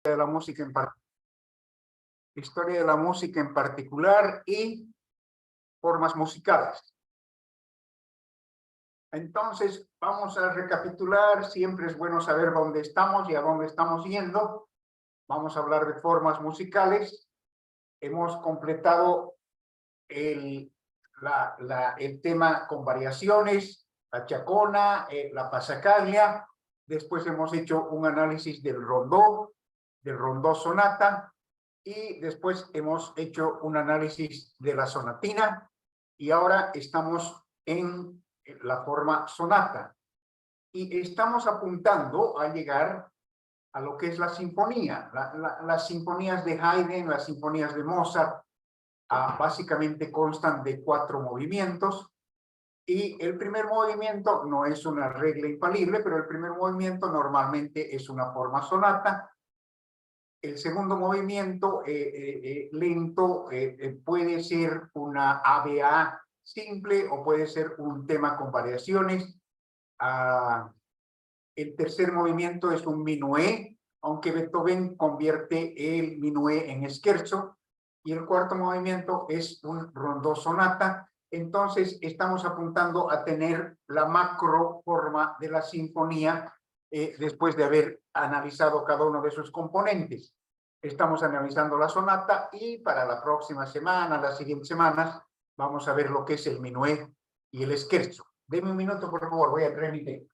de la música historia de la música en particular y formas musicales. Entonces, vamos a recapitular. Siempre es bueno saber dónde estamos y a dónde estamos yendo. Vamos a hablar de formas musicales. Hemos completado el tema con variaciones, la chacona, la pasacaglia. Después hemos hecho un análisis del rondó sonata, y después hemos hecho un análisis de la sonatina, y ahora estamos en la forma sonata. Y estamos apuntando a llegar a lo que es la sinfonía. Las sinfonías de Haydn, las sinfonías de Mozart, básicamente constan de 4 movimientos. Y el primer movimiento no es una regla infalible, pero el primer movimiento normalmente es una forma sonata. El segundo movimiento lento puede ser una ABA simple o puede ser un tema con variaciones. El tercer movimiento es un minué, aunque Beethoven convierte el minué en scherzo. Y el cuarto movimiento es un rondó sonata. Entonces estamos apuntando a tener la macro forma de la sinfonía después de haber analizado cada uno de sus componentes. Estamos analizando la sonata, y para la próxima semana, las siguientes semanas, vamos a ver lo que es el minué y el scherzo. Deme un minuto, por favor, voy a traer mi té.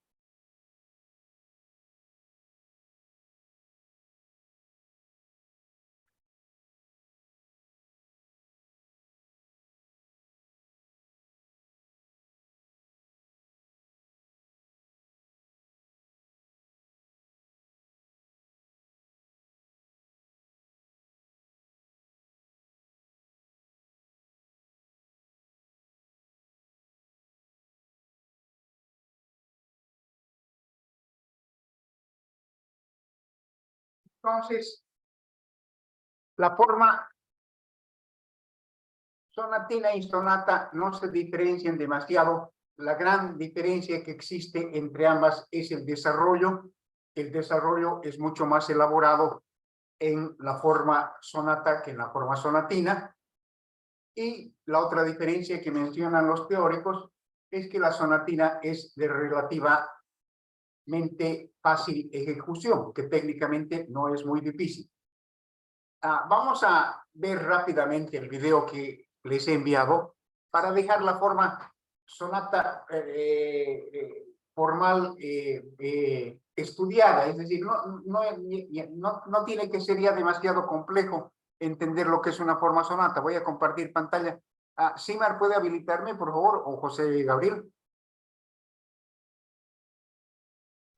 Entonces, la forma sonatina y sonata no se diferencian demasiado. La gran diferencia que existe entre ambas es el desarrollo. El desarrollo es mucho más elaborado en la forma sonata que en la forma sonatina. Y la otra diferencia que mencionan los teóricos es que la sonatina es de relativamente fácil ejecución, que técnicamente no es muy difícil. Vamos a ver rápidamente el video que les he enviado para dejar la forma sonata formal estudiada. Es decir, no tiene que ser ya demasiado complejo entender lo que es una forma sonata. Voy a compartir pantalla. Simar, ¿puede habilitarme, por favor? O José Gabriel.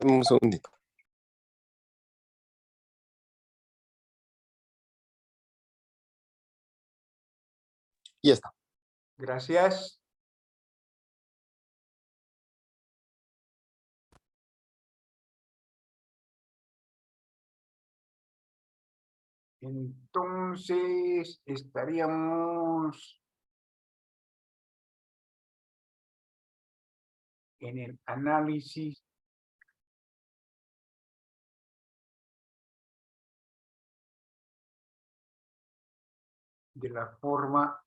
Un segundito. Y está. Gracias. Entonces, estaríamos en el análisis de la forma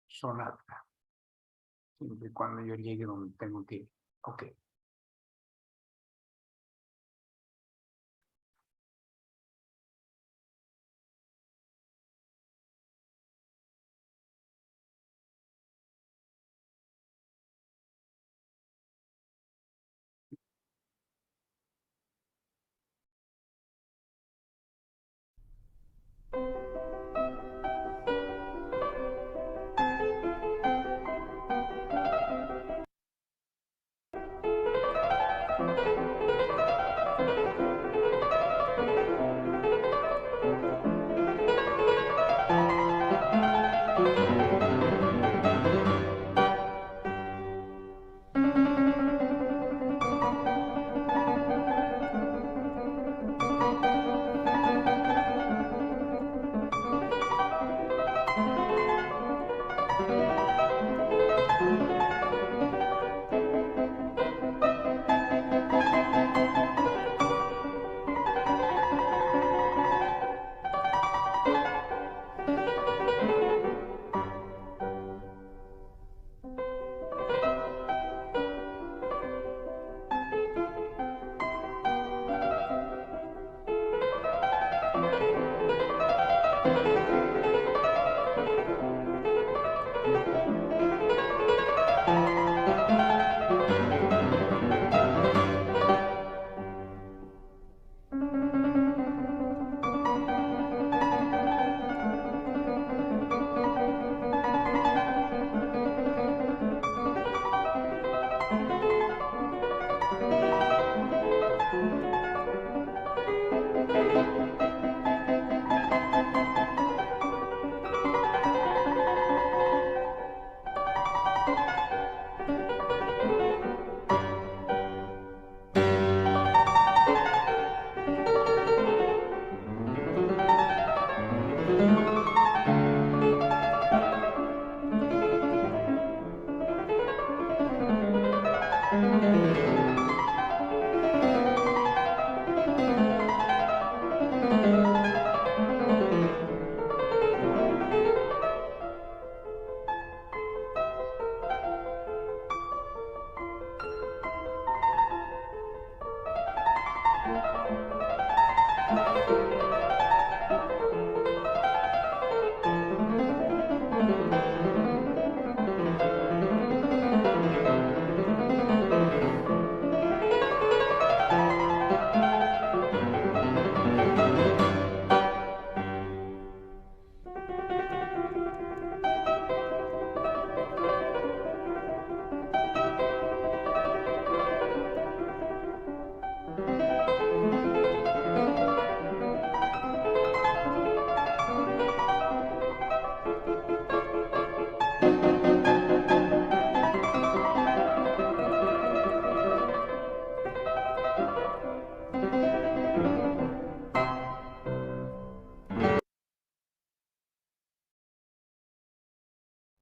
sonata, siempre y cuando yo llegue donde tengo que ir. Ok.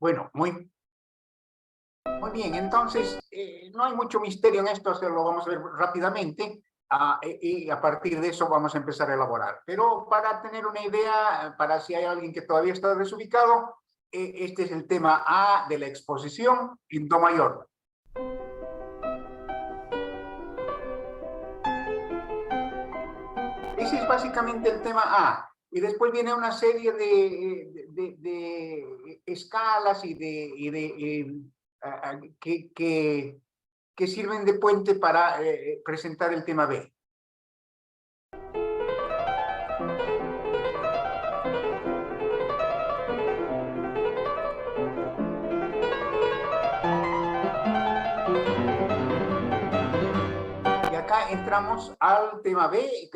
Bueno, muy bien. Entonces, no hay mucho misterio en esto, lo vamos a ver rápidamente y a partir de eso vamos a empezar a elaborar. Pero para tener una idea, para si hay alguien que todavía está desubicado, este es el tema A de la exposición en Do mayor. Ese es básicamente el tema A. Y después viene una serie de escalas y que sirven de puente para presentar el tema B. Y acá entramos al tema B,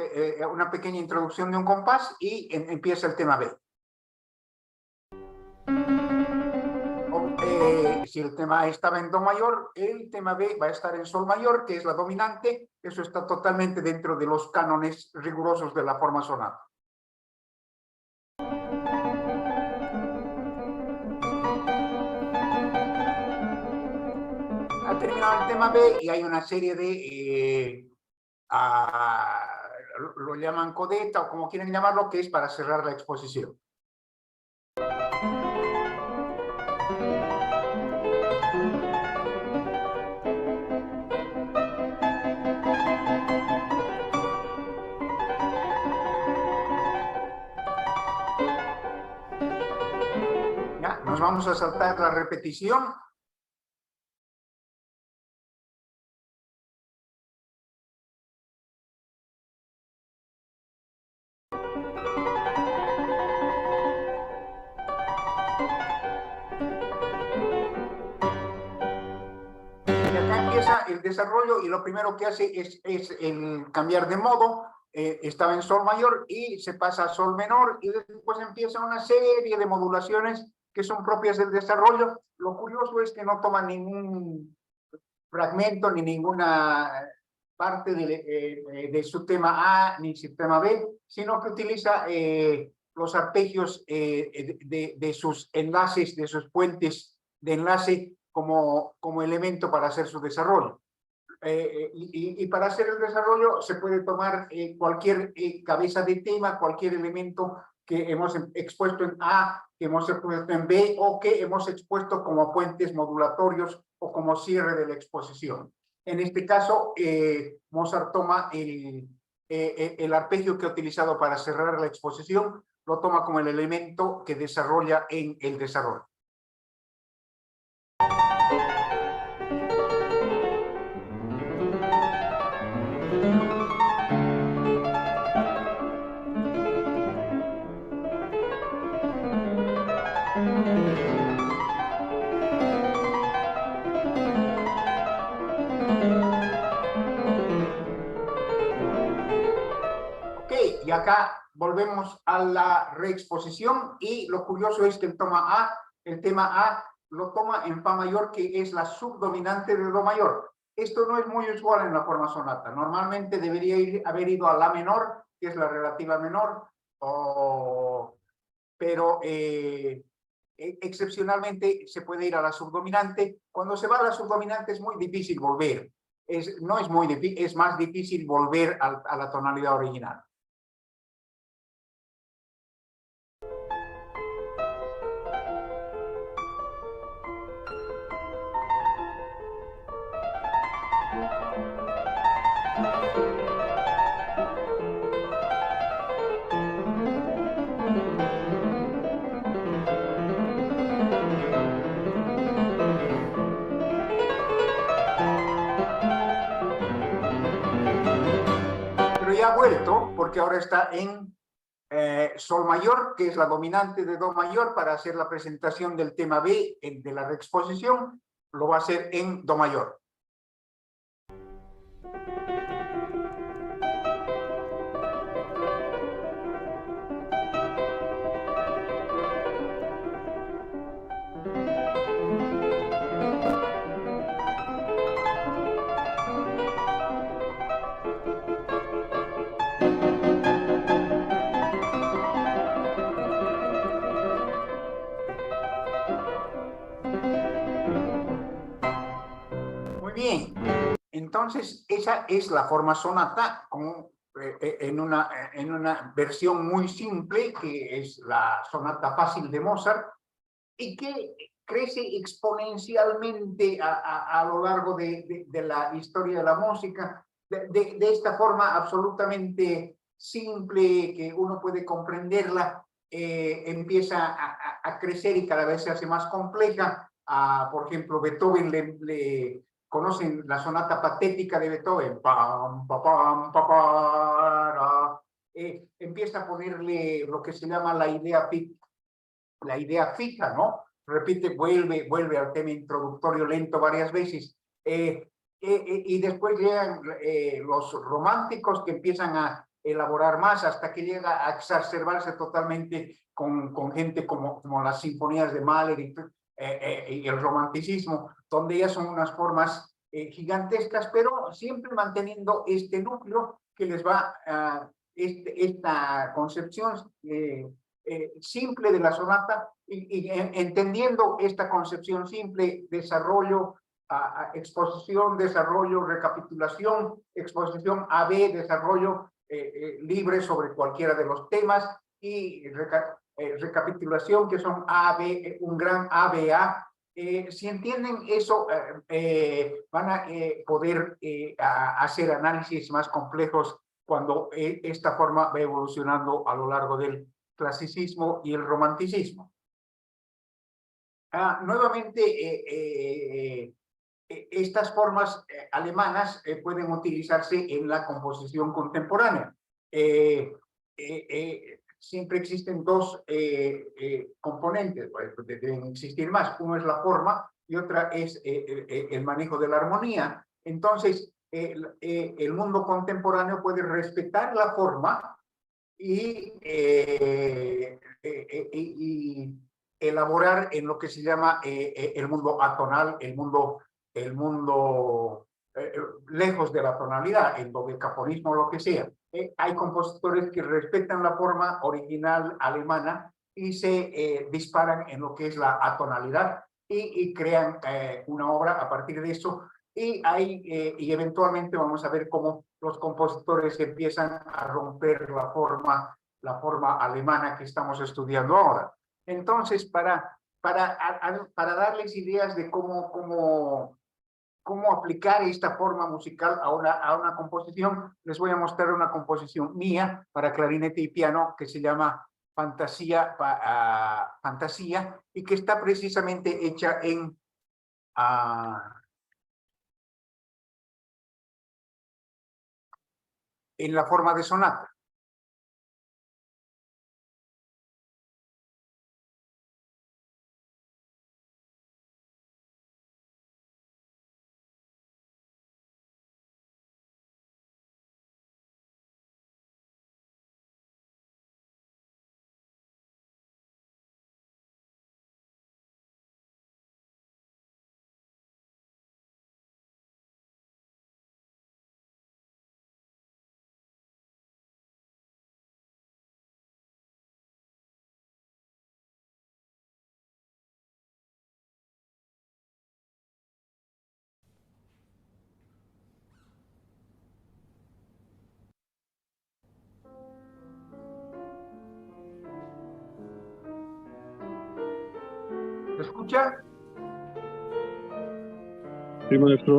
una pequeña introducción de un compás y empieza el tema B. Si el tema A estaba en Do mayor, el tema B va a estar en Sol mayor, que es la dominante. Eso está totalmente dentro de los cánones rigurosos de la forma sonata. Ha terminado el tema B y hay una serie de, lo llaman codeta o como quieren llamarlo, que es para cerrar la exposición. Ya, nos vamos a saltar la repetición. Y acá empieza el desarrollo y lo primero que hace es el cambiar de modo. Estaba en Sol mayor y se pasa a Sol menor y después empieza una serie de modulaciones que son propias del desarrollo. Lo curioso es que no toma ningún fragmento ni ninguna parte de su tema A ni su tema B, sino que utiliza los arpegios de sus enlaces, de sus puentes de enlace como elemento para hacer su desarrollo. Y para hacer el desarrollo se puede tomar cualquier cabeza de tema, cualquier elemento que hemos expuesto en A, que hemos expuesto en B o que hemos expuesto como puentes modulatorios o como cierre de la exposición. En este caso, Mozart toma el el arpegio que he utilizado para cerrar la exposición lo toma como el elemento que desarrolla en el desarrollo. Ok, y acá volvemos a la reexposición y lo curioso es que el tema A lo toma en fa mayor, que es la subdominante de do mayor. Esto no es muy usual en la forma sonata. Normalmente debería haber ido a la menor, que es la relativa menor, pero excepcionalmente se puede ir a la subdominante. Cuando se va a la subdominante es muy difícil volver. No es muy difícil, es más difícil volver a la tonalidad original. Pero ya ha vuelto, porque ahora está en sol mayor, que es la dominante de do mayor, para hacer la presentación del tema B de la reexposición, lo va a hacer en do mayor. Muy bien, entonces esa es la forma sonata en una versión muy simple, que es la sonata fácil de Mozart, y que crece exponencialmente a lo largo de la historia de la música, de esta forma absolutamente simple que uno puede comprenderla, empieza a crecer y cada vez se hace más compleja. Por ejemplo, Beethoven conocen la sonata patética de Beethoven, pam, pa, pam, pa, pa, empieza a ponerle lo que se llama la idea fija, ¿no? Repite, vuelve al tema introductorio lento varias veces. Y después llegan los románticos, que empiezan a elaborar más hasta que llega a exacerbarse totalmente con gente como las sinfonías de Mahler y el romanticismo, donde ya son unas formas gigantescas, pero siempre manteniendo este núcleo que les va a esta concepción simple de la sonata, y entendiendo esta concepción simple, desarrollo, exposición, desarrollo, recapitulación, exposición AB, desarrollo libre sobre cualquiera de los temas, y recapitulación, que son AB, un gran ABA. Si entienden eso, van a poder hacer análisis más complejos cuando esta forma va evolucionando a lo largo del clasicismo y el romanticismo. Nuevamente, estas formas alemanas pueden utilizarse en la composición contemporánea. Siempre existen dos componentes, deben existir más. Uno es la forma y otra es el manejo de la armonía. Entonces, el mundo contemporáneo puede respetar la forma y elaborar en lo que se llama el mundo atonal, el mundo lejos de la tonalidad, el dodecafonismo, lo que sea. Hay compositores que respetan la forma original alemana y se disparan en lo que es la atonalidad y crean una obra a partir de eso. Y eventualmente vamos a ver cómo los compositores empiezan a romper la forma alemana que estamos estudiando ahora. Entonces, para darles ideas de cómo cómo aplicar esta forma musical a una composición. Les voy a mostrar una composición mía para clarinete y piano que se llama Fantasía, y que está precisamente hecha en la forma de sonata. ¿Se escucha? Sí, maestro.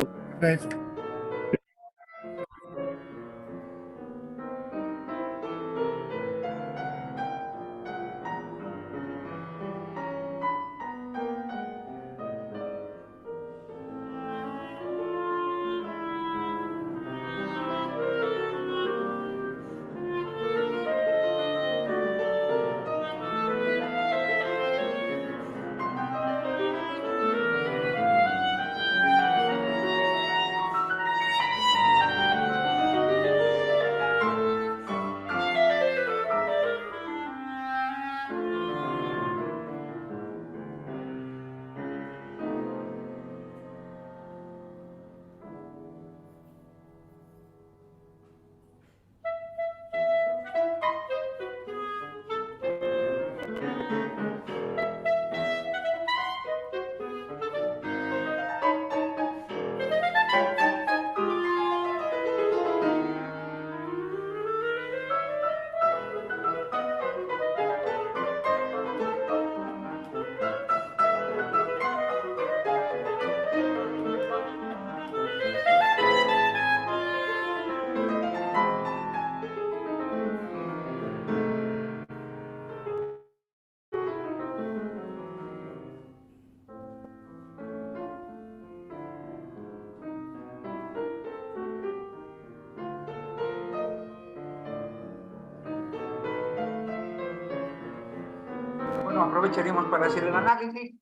Bueno, aprovecharemos para hacer el análisis.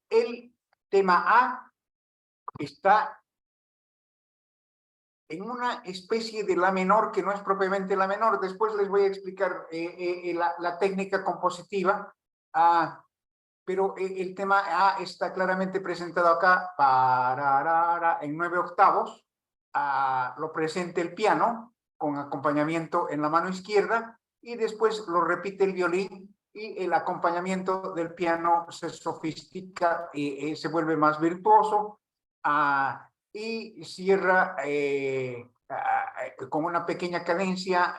El tema A está en una especie de la menor que no es propiamente la menor. Después les voy a explicar la técnica compositiva, pero el tema A está claramente presentado acá en 9 octavos. Lo presenta el piano con acompañamiento en la mano izquierda, y después lo repite el violín, y el acompañamiento del piano se sofistica y se vuelve más virtuoso, y cierra con una pequeña cadencia,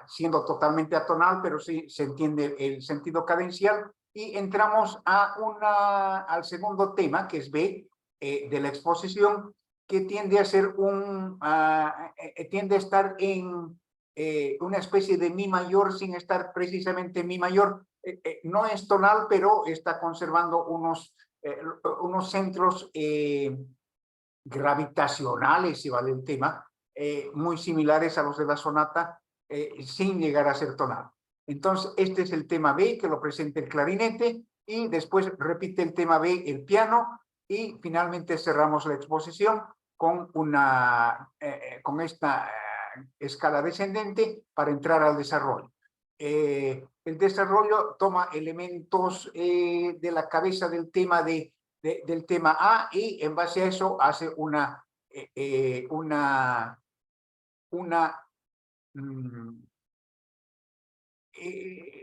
siendo totalmente atonal, pero sí se entiende el sentido cadencial. Y entramos al segundo tema, que es B, de la exposición, que tiende a ser tiende a estar en una especie de mi mayor sin estar precisamente en mi mayor. No es tonal, pero está conservando unos centros gravitacionales, si vale el tema, muy similares a los de la sonata, sin llegar a ser tonal. Entonces, este es el tema B, que lo presenta el clarinete, y después repite el tema B el piano, y finalmente cerramos la exposición con esta escala descendente para entrar al desarrollo. El desarrollo toma elementos de la cabeza del tema del tema A, y en base a eso hace una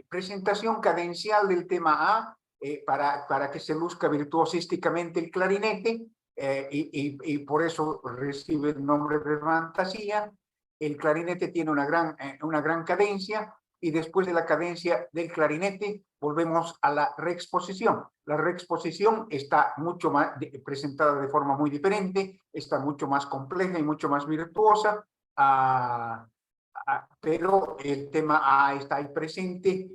presentación cadencial del tema A, para que se luzca virtuosísticamente el clarinete, y por eso recibe el nombre de fantasía. El clarinete tiene una gran cadencia, y después de la cadencia del clarinete volvemos a la reexposición. La reexposición está mucho más presentada de forma muy diferente, está mucho más compleja y mucho más virtuosa, pero el tema está ahí presente.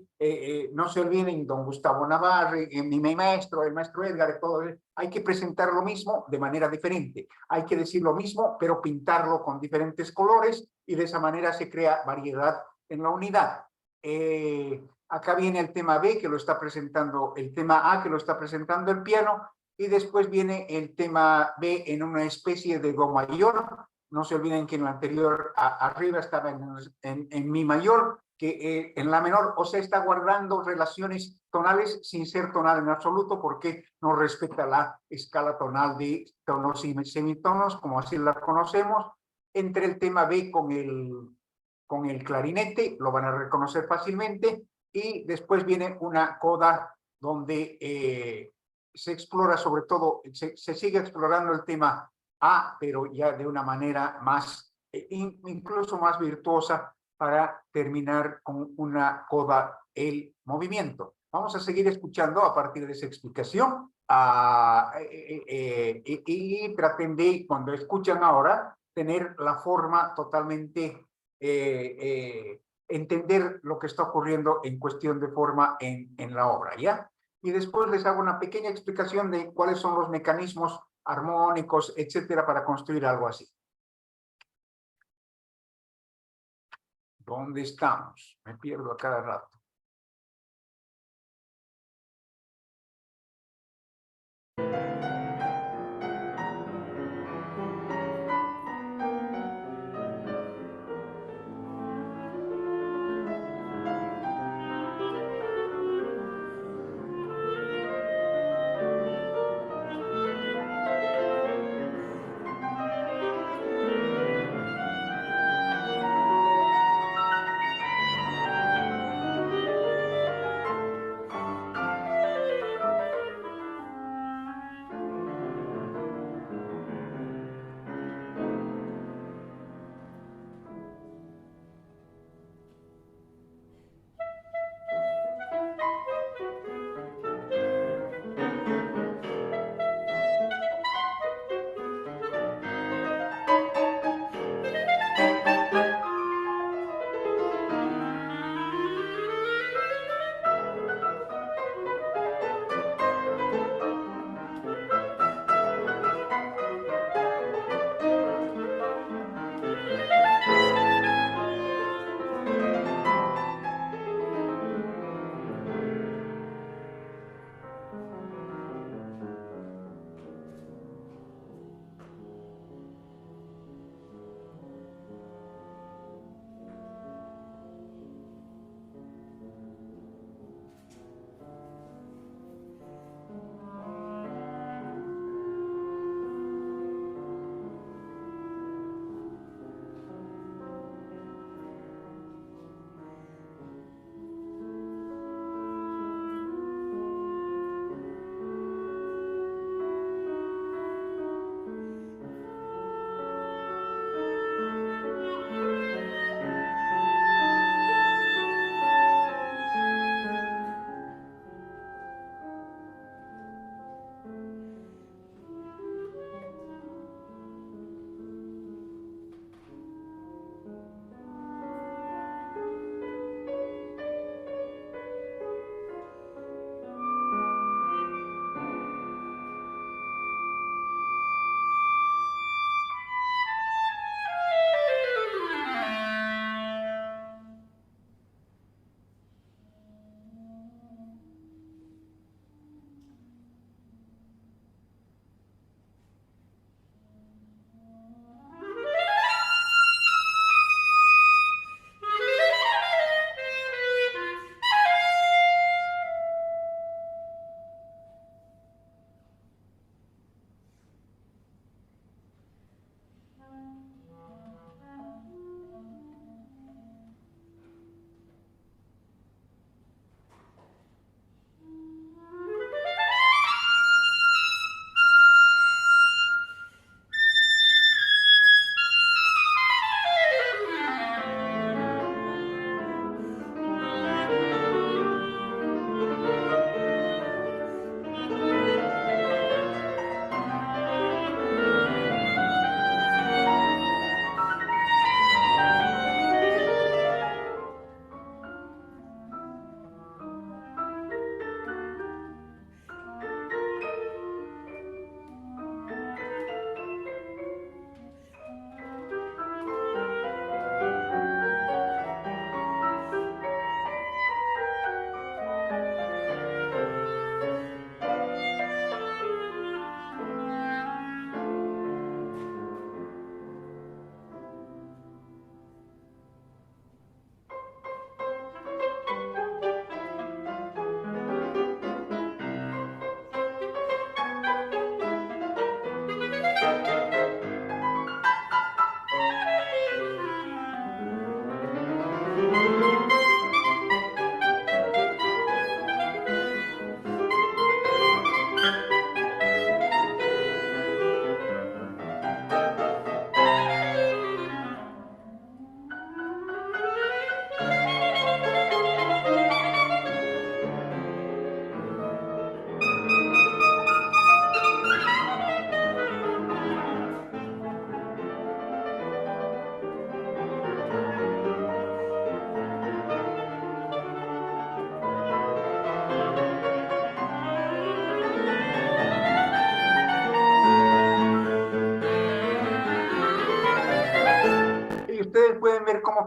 No se olviden, don Gustavo Navarre, mi maestro, el maestro Edgar, todo, hay que presentar lo mismo de manera diferente. Hay que decir lo mismo, pero pintarlo con diferentes colores y de esa manera se crea variedad en la unidad. Acá viene el tema B, que lo está presentando, el tema A, que lo está presentando el piano, y después viene el tema B en una especie de do mayor. No se olviden que en lo anterior arriba estaba en mi mayor, que en la menor, o sea, está guardando relaciones tonales sin ser tonal en absoluto, porque no respeta la escala tonal de tonos y semitonos, como así la conocemos. Entre el tema B con el clarinete, lo van a reconocer fácilmente, y después viene una coda donde se explora sobre todo, se sigue explorando el tema A, pero ya de una manera más, incluso más virtuosa, para terminar con una coda, el movimiento. Vamos a seguir escuchando a partir de esa explicación y traten de, cuando escuchan ahora, tener la forma totalmente, entender lo que está ocurriendo en cuestión de forma en la obra, ¿ya? Y después les hago una pequeña explicación de cuáles son los mecanismos armónicos, etcétera, para construir algo así. ¿Dónde estamos? Me pierdo a cada rato.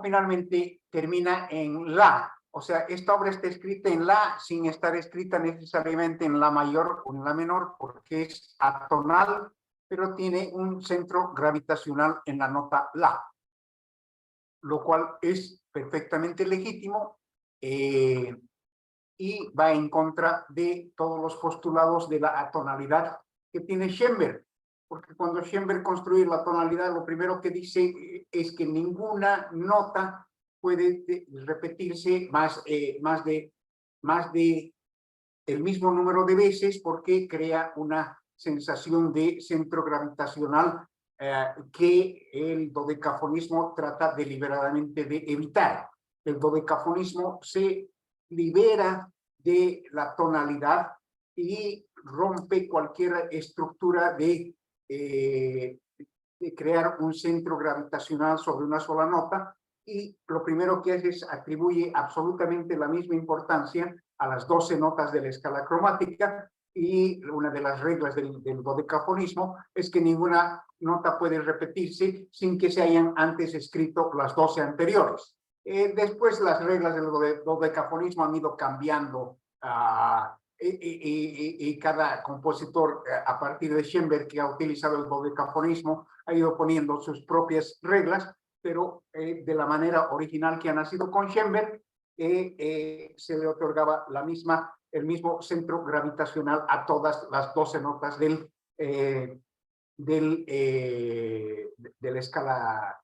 finalmente termina en la. O sea, esta obra está escrita en la sin estar escrita necesariamente en la mayor o en la menor, porque es atonal, pero tiene un centro gravitacional en la nota la, lo cual es perfectamente legítimo y va en contra de todos los postulados de la atonalidad que tiene Schoenberg. Porque cuando Schoenberg construye la tonalidad, lo primero que dice es que ninguna nota puede repetirse más de el mismo número de veces, porque crea una sensación de centro gravitacional que el dodecafonismo trata deliberadamente de evitar. El dodecafonismo se libera de la tonalidad y rompe cualquier estructura de crear un centro gravitacional sobre una sola nota, y lo primero que hace es atribuye absolutamente la misma importancia a las 12 notas de la escala cromática, y una de las reglas del dodecafonismo es que ninguna nota puede repetirse sin que se hayan antes escrito las 12 anteriores. Después las reglas del dodecafonismo han ido cambiando y cada compositor a partir de Schoenberg, que ha utilizado el dodecafonismo, ha ido poniendo sus propias reglas, pero de la manera original que ha nacido con Schoenberg, se le otorgaba el mismo centro gravitacional a todas las 12 notas de la escala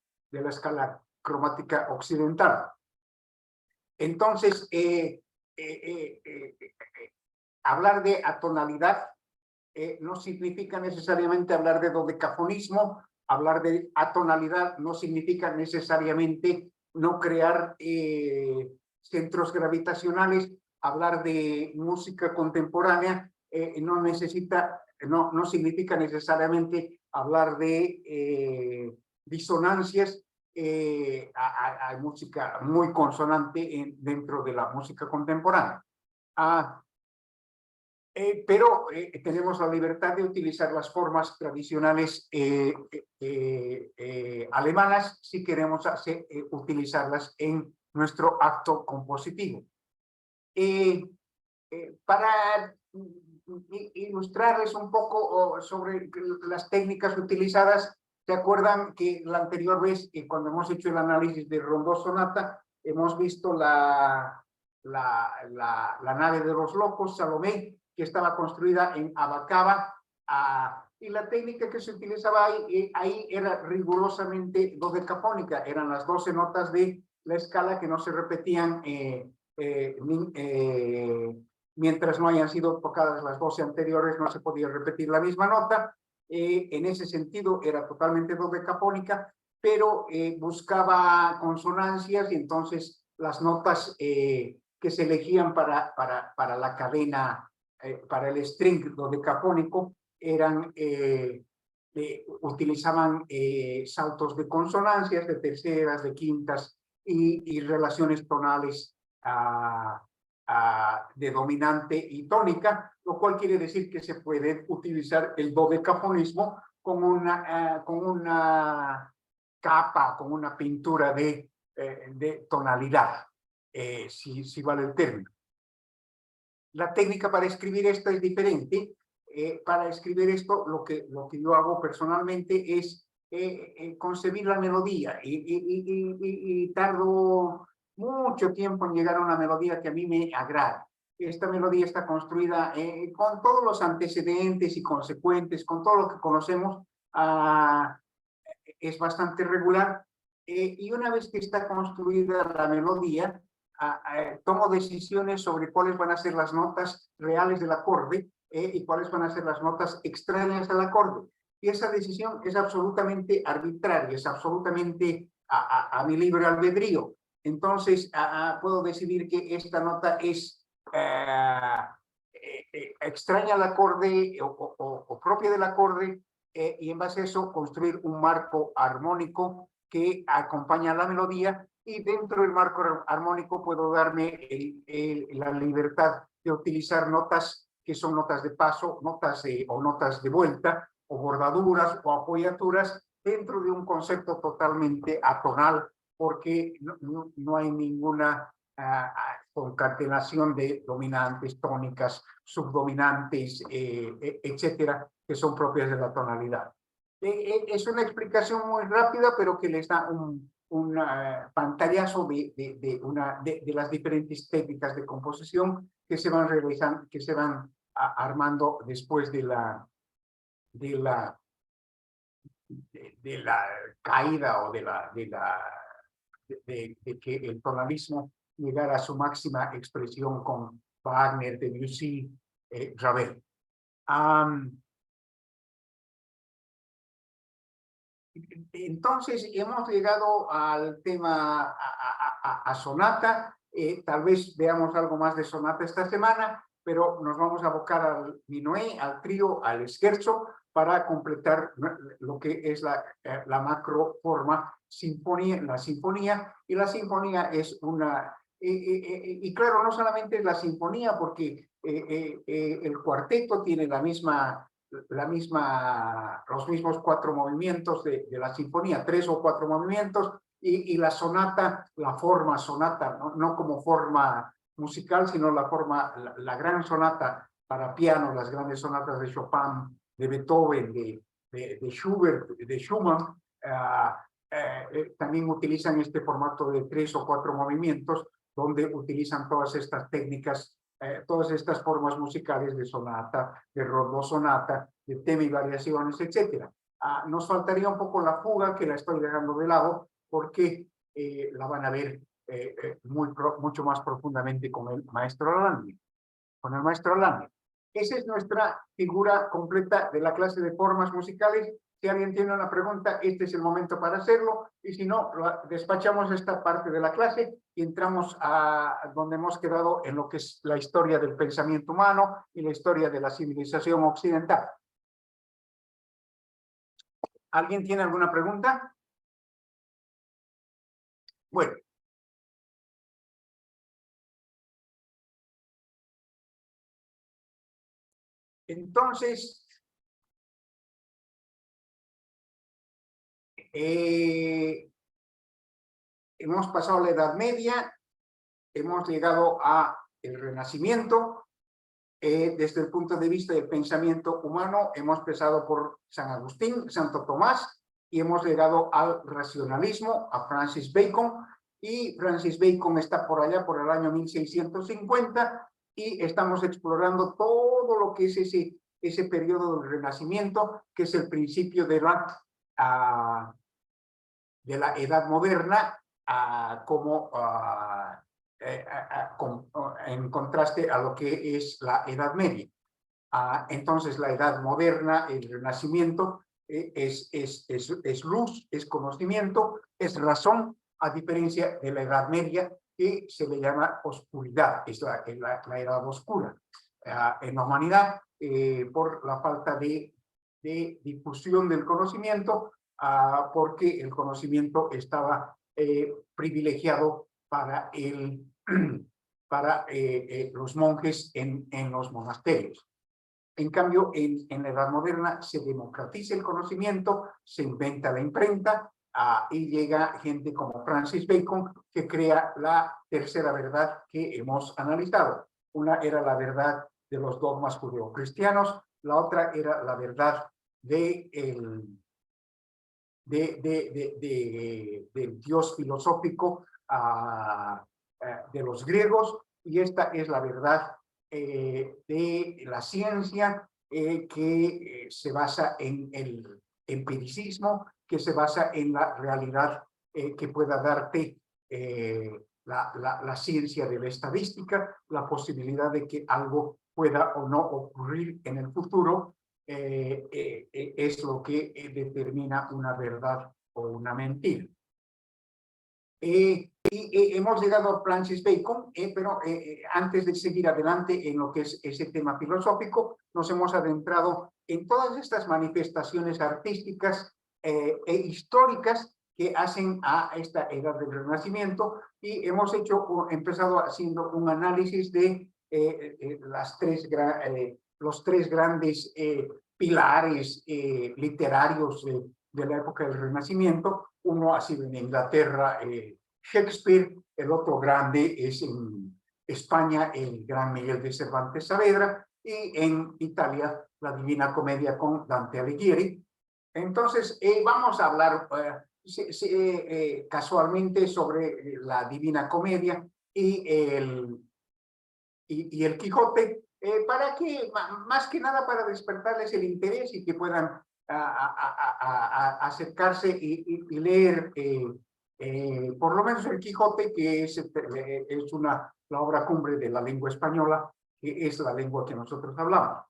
cromática occidental. Entonces, hablar de atonalidad no significa necesariamente hablar de dodecafonismo. Hablar de atonalidad no significa necesariamente no crear centros gravitacionales. Hablar de música contemporánea no significa necesariamente hablar de disonancias. Hay música muy consonante dentro de la música contemporánea. Pero tenemos la libertad de utilizar las formas tradicionales alemanas si queremos utilizarlas en nuestro acto compositivo. Para ilustrarles un poco sobre las técnicas utilizadas, ¿se acuerdan que la anterior vez, cuando hemos hecho el análisis de Rondó Sonata, hemos visto la nave de los locos, Salomé, que estaba construida en Abacaba, y la técnica que se utilizaba ahí era rigurosamente dodecafónica, eran las 12 notas de la escala que no se repetían mientras no hayan sido tocadas las 12 anteriores, no se podía repetir la misma nota. En ese sentido era totalmente dodecafónica, pero buscaba consonancias, y entonces las notas que se elegían para la cadena, para el string dodecafónico, utilizaban saltos de consonancias, de terceras, de quintas y relaciones tonales de dominante y tónica, lo cual quiere decir que se puede utilizar el dodecafonismo con una capa, con una pintura de tonalidad, si vale el término. La técnica para escribir esto es diferente. Para escribir esto, lo que yo hago personalmente es concebir la melodía, y tardo mucho tiempo en llegar a una melodía que a mí me agrada. Esta melodía está construida con todos los antecedentes y consecuentes, con todo lo que conocemos. Es bastante regular, y una vez que está construida la melodía, tomo decisiones sobre cuáles van a ser las notas reales del acorde y cuáles van a ser las notas extrañas al acorde. Y esa decisión es absolutamente arbitraria, es absolutamente a mi libre albedrío. Entonces, puedo decidir que esta nota es extraña al acorde o propia del acorde, y en base a eso construir un marco armónico que acompaña la melodía, y dentro del marco armónico puedo darme la libertad de utilizar notas que son notas de paso, o notas de vuelta, o bordaduras o apoyaturas, dentro de un concepto totalmente atonal porque no hay ninguna concatenación de dominantes, tónicas, subdominantes, etcétera, que son propias de la tonalidad. Es una explicación muy rápida, pero que les da un pantallazo de las diferentes técnicas de composición que se van realizando, que se van armando después de la caída o de que el tonalismo llegara a su máxima expresión con Wagner, Debussy, Ravel. Entonces hemos llegado al tema a sonata. Tal vez veamos algo más de sonata esta semana, pero nos vamos a abocar al minué, al trío, al scherzo, para completar lo que es la macro forma sinfonía, la sinfonía. Y la sinfonía es una... y claro, no solamente es la sinfonía, porque el cuarteto tiene los mismos 4 movimientos de la sinfonía, 3 o 4 movimientos, y la sonata, la forma sonata, no como forma musical, sino la gran sonata para piano, las grandes sonatas de Chopin, de Beethoven, de Schubert, de Schumann, también utilizan este formato de 3 o 4 movimientos, donde utilizan todas estas técnicas, todas estas formas musicales de sonata, de rondo sonata, de tema y variaciones, etc. Nos faltaría un poco la fuga, que la estoy dejando de lado, porque la van a ver mucho más profundamente con el maestro Landi. Esa es nuestra figura completa de la clase de formas musicales. Si alguien tiene una pregunta, este es el momento para hacerlo, y si no, despachamos esta parte de la clase y entramos a donde hemos quedado en lo que es la historia del pensamiento humano y la historia de la civilización occidental. ¿Alguien tiene alguna pregunta? Bueno. Entonces, hemos pasado la Edad Media, hemos llegado al Renacimiento. Desde el punto de vista del pensamiento humano, hemos empezado por San Agustín, Santo Tomás, y hemos llegado al racionalismo, a Francis Bacon, y Francis Bacon está por allá por el año 1650, y estamos explorando todo lo que es ese periodo del Renacimiento, que es el principio de la Edad Moderna, en contraste a lo que es la Edad Media. Entonces, la Edad Moderna, el Renacimiento, es luz, es conocimiento, es razón, a diferencia de la Edad Media, que se le llama oscuridad, es la Edad Oscura. En la humanidad, por la falta de difusión del conocimiento, porque el conocimiento estaba privilegiado para los monjes en los monasterios. En cambio, en la Edad Moderna se democratiza el conocimiento, se inventa la imprenta, y llega gente como Francis Bacon, que crea la tercera verdad que hemos analizado. Una era la verdad de los dogmas judeocristianos, la otra era la verdad del Dios filosófico de los griegos, y esta es la verdad de la ciencia, que se basa en el empiricismo, que se basa en la realidad que pueda darte la ciencia de la estadística, la posibilidad de que algo pueda o no ocurrir en el futuro, es lo que determina una verdad o una mentira. Hemos llegado a Francis Bacon, pero antes de seguir adelante en lo que es ese tema filosófico, nos hemos adentrado en todas estas manifestaciones artísticas e históricas que hacen a esta edad del Renacimiento, y hemos empezado haciendo un análisis de los tres grandes pilares literarios de la época del Renacimiento. Uno ha sido en Inglaterra Shakespeare, el otro grande es en España el gran Miguel de Cervantes Saavedra, y en Italia la Divina Comedia con Dante Alighieri. Entonces vamos a hablar casualmente sobre la Divina Comedia y el Quijote, para que, más que nada, para despertarles el interés y que puedan acercarse y leer por lo menos el Quijote, que es la obra cumbre de la lengua española, que es la lengua que nosotros hablamos.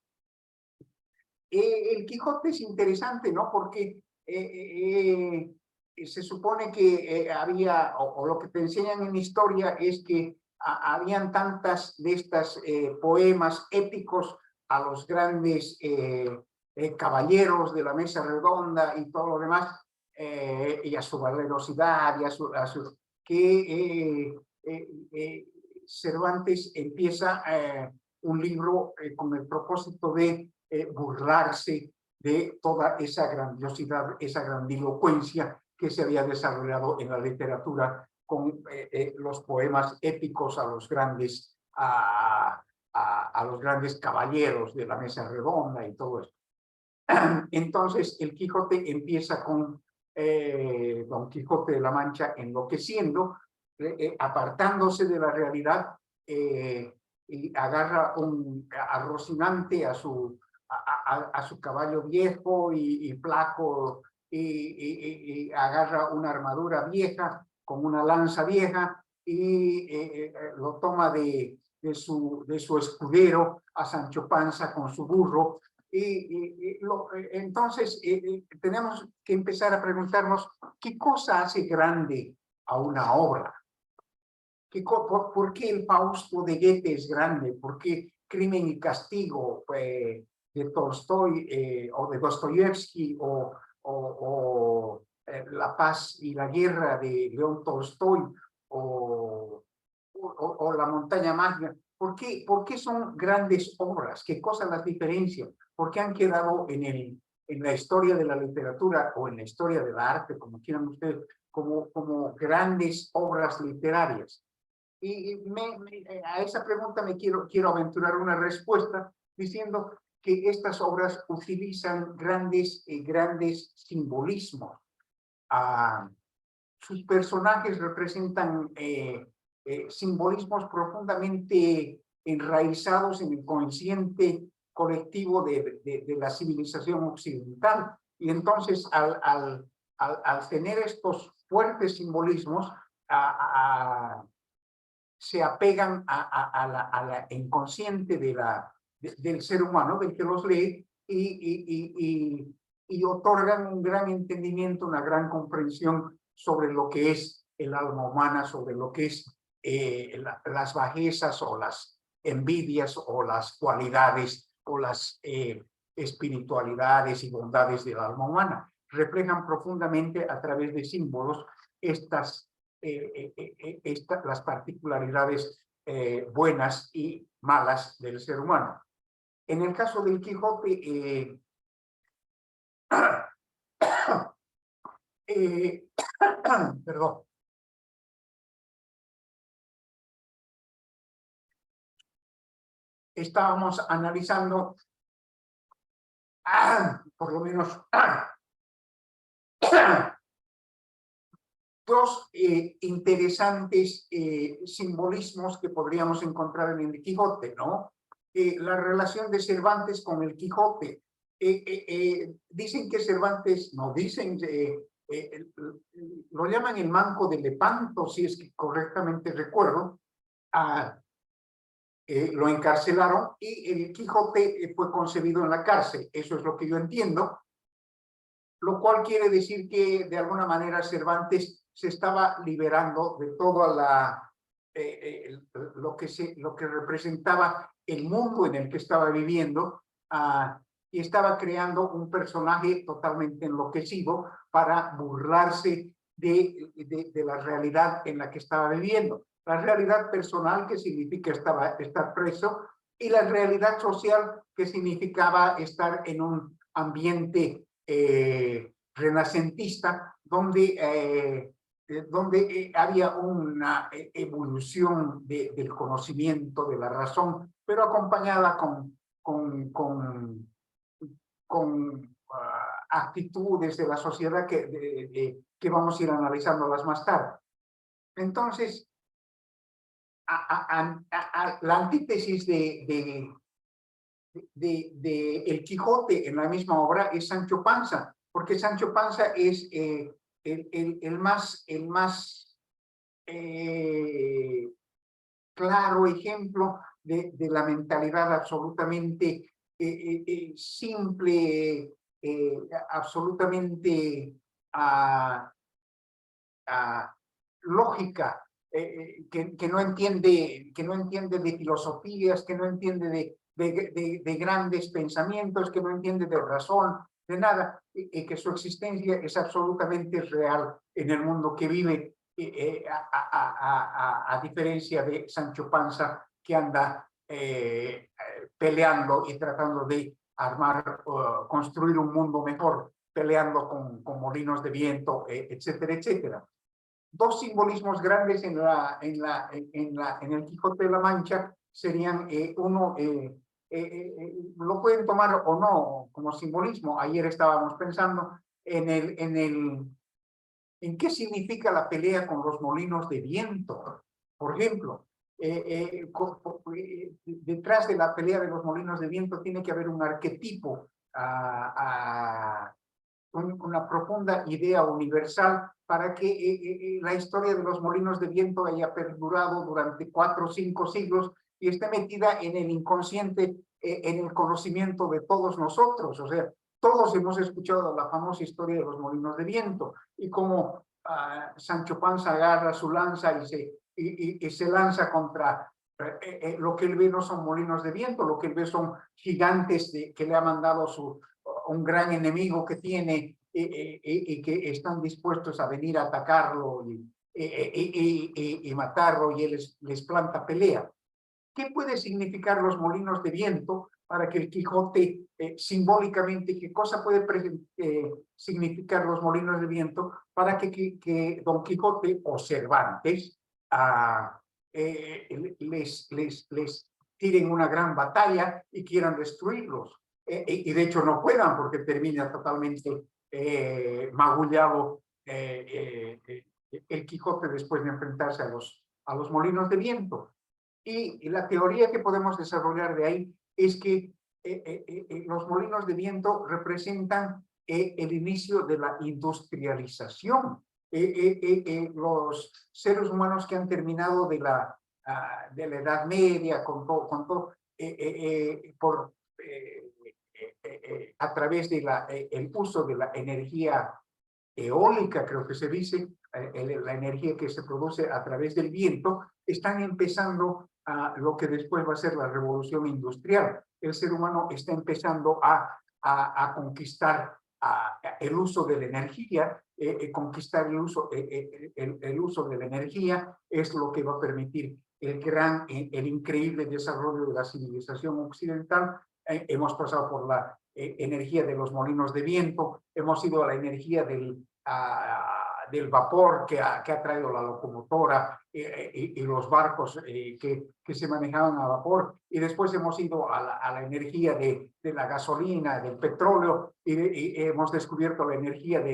El Quijote es interesante, ¿no? Porque se supone que había, o lo que te enseñan en historia es que habían tantas de estas poemas épicos a los grandes caballeros de la mesa redonda y todo lo demás, y a su valerosidad, y que Cervantes empieza un libro con el propósito de burlarse de toda esa grandiosidad, esa grandilocuencia que se había desarrollado en la literatura con los poemas épicos a los grandes caballeros de la mesa redonda y todo eso. Entonces el Quijote empieza con Don Quijote de la Mancha enloqueciendo, apartándose de la realidad, y agarra a Rocinante, a su caballo viejo y flaco, y agarra una armadura vieja con una lanza vieja y lo toma de su escudero a Sancho Panza con su burro. Entonces tenemos que empezar a preguntarnos qué cosa hace grande a una obra. ¿Por qué el Fausto de Goethe es grande? ¿Por qué Crimen y Castigo de Tolstoy o de Dostoyevsky o La Paz y la Guerra de León Tolstoy o La Montaña Mágica? ¿Por qué son grandes obras? ¿Qué cosas las diferencian? ¿Por qué han quedado en la historia de la literatura o en la historia del arte, como quieran ustedes, como grandes obras literarias? Y a esa pregunta me quiero aventurar una respuesta diciendo que estas obras utilizan grandes simbolismos. Sus personajes representan simbolismos profundamente enraizados en el consciente colectivo de la civilización occidental. Y entonces, al tener estos fuertes simbolismos, se apegan a la inconsciente del ser humano, del que los lee, y otorgan un gran entendimiento, una gran comprensión sobre lo que es el alma humana, sobre lo que es las bajezas o las envidias o las cualidades o las espiritualidades y bondades del alma humana. Reflejan profundamente a través de símbolos las particularidades buenas y malas del ser humano. En el caso del Quijote, perdón. Estábamos analizando por lo menos dos interesantes simbolismos que podríamos encontrar en el Quijote, ¿no? La relación de Cervantes con el Quijote. Dicen que Cervantes, no dicen, lo llaman el Manco de Lepanto, si es que correctamente recuerdo. Lo encarcelaron y el Quijote fue concebido en la cárcel. Eso es lo que yo entiendo, lo cual quiere decir que de alguna manera Cervantes se estaba liberando de toda lo que representaba el mundo en el que estaba viviendo, y estaba creando un personaje totalmente enloquecido para burlarse de la realidad en la que estaba viviendo. La realidad personal, que significa estar preso, y la realidad social, que significaba estar en un ambiente renacentista, donde había una evolución del conocimiento, de la razón, pero acompañada con actitudes de la sociedad que vamos a ir analizándolas más tarde. Entonces, la antítesis de El Quijote en la misma obra es Sancho Panza, porque Sancho Panza es el más claro ejemplo de la mentalidad absolutamente simple, absolutamente lógica, que no entiende de filosofías, que no entiende de grandes pensamientos, que no entiende de razón, de nada, y que su existencia es absolutamente real en el mundo que vive, a diferencia de Sancho Panza, que anda peleando y tratando de construir un mundo mejor, peleando con molinos de viento, etcétera, etcétera. Dos simbolismos grandes en el Quijote de la Mancha serían, uno, lo pueden tomar o no como simbolismo. Ayer estábamos pensando en qué significa la pelea con los molinos de viento. Por ejemplo, detrás de la pelea de los molinos de viento tiene que haber un arquetipo, una profunda idea universal para que la historia de los molinos de viento haya perdurado durante 4 o 5 siglos y esté metida en el inconsciente, en el conocimiento de todos nosotros. O sea, todos hemos escuchado la famosa historia de los molinos de viento y cómo Sancho Panza agarra su lanza y se lanza contra lo que él ve. No son molinos de viento, lo que él ve son gigantes que le ha mandado un gran enemigo que tiene y que están dispuestos a venir a atacarlo y matarlo, y él les planta pelea. ¿Qué puede significar los molinos de viento para que el Quijote, simbólicamente, qué cosa puede significar los molinos de viento para que Don Quijote o Cervantes les tiren una gran batalla y quieran destruirlos? Y de hecho no puedan, porque termina totalmente magullado el Quijote después de enfrentarse a los molinos de viento. Y la teoría que podemos desarrollar de ahí es que los molinos de viento representan el inicio de la industrialización. Los seres humanos que han terminado de la Edad Media a través de el uso de la energía eólica, creo que se dice, la energía que se produce a través del viento, están empezando a lo que después va a ser la revolución industrial. El ser humano está empezando a conquistar el uso de la energía. Conquistar el uso de la energía es lo que va a permitir el increíble desarrollo de la civilización occidental. Hemos pasado por la energía de los molinos de viento, hemos ido a la energía del vapor que ha traído la locomotora y los barcos que se manejaban a vapor, y después hemos ido a la energía de la gasolina, del petróleo, y hemos descubierto la energía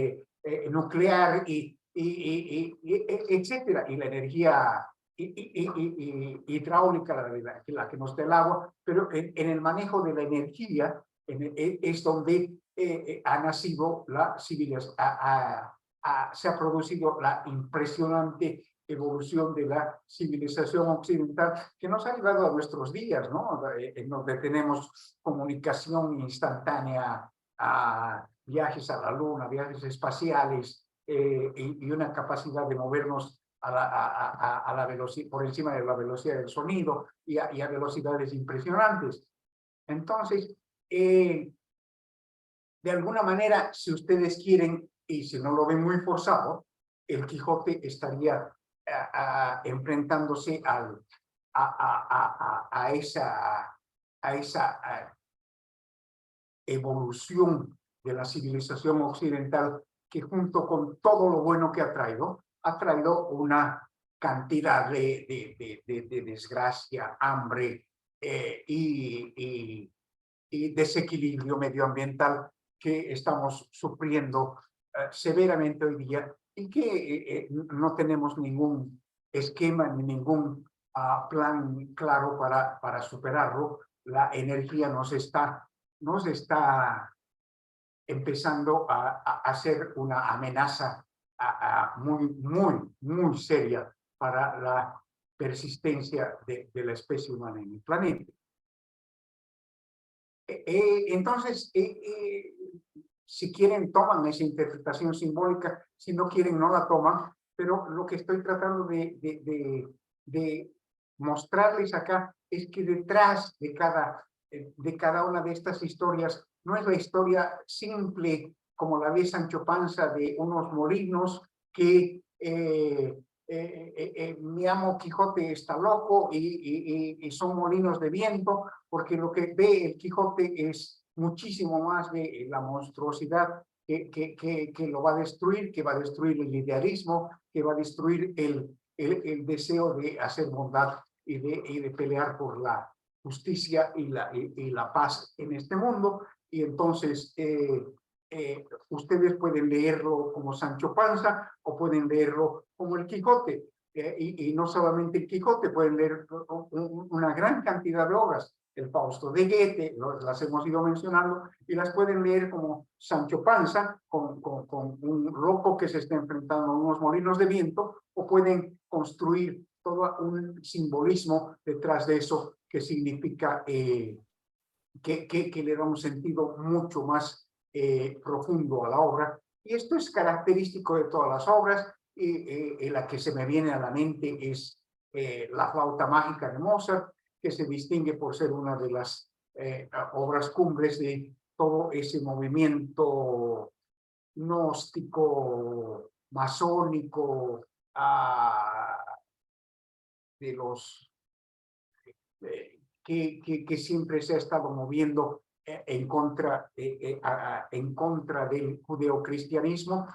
nuclear, etcétera, y la energía hidráulica, la que nos da el agua. Pero en el manejo de la energía es donde ha nacido la civilización, se ha producido la impresionante evolución de la civilización occidental, que nos ha llevado a nuestros días, ¿no? En donde tenemos comunicación instantánea, viajes a la luna, viajes espaciales, y una capacidad de movernos a la velocidad, por encima de la velocidad del sonido, y a velocidades impresionantes. Entonces, de alguna manera, si ustedes quieren, y si no lo ven muy forzado, el Quijote estaría enfrentándose a esa evolución de la civilización occidental que junto con todo lo bueno que ha traído una cantidad de desgracia, hambre y desequilibrio medioambiental que estamos sufriendo severamente hoy día y que no tenemos ningún esquema ni ningún plan claro para superarlo. La energía nos está empezando a ser una amenaza muy seria para la persistencia de la especie humana en el planeta. Entonces, si quieren, toman esa interpretación simbólica, si no quieren, no la toman, pero lo que estoy tratando de mostrarles acá es que detrás de cada una de estas historias no es la historia simple como la de Sancho Panza de unos molinos que mi amo Quijote está loco y son molinos de viento, porque lo que ve el Quijote es muchísimo más de la monstruosidad que lo va a destruir, que va a destruir el idealismo, que va a destruir el deseo de hacer bondad y de pelear por la justicia y la paz en este mundo. Y entonces ustedes pueden leerlo como Sancho Panza o pueden leerlo como el Quijote. Y no solamente el Quijote, pueden leer una gran cantidad de obras. El Fausto de Goethe, las hemos ido mencionando, y las pueden leer como Sancho Panza, con un loco que se está enfrentando a unos molinos de viento, o pueden construir todo un simbolismo detrás de eso que significa que le da un sentido mucho más profundo a la obra. Y esto es característico de todas las obras. La que se me viene a la mente es La flauta mágica de Mozart, que se distingue por ser una de las obras cumbres de todo ese movimiento gnóstico, masónico, de los que siempre se ha estado moviendo en contra del judeocristianismo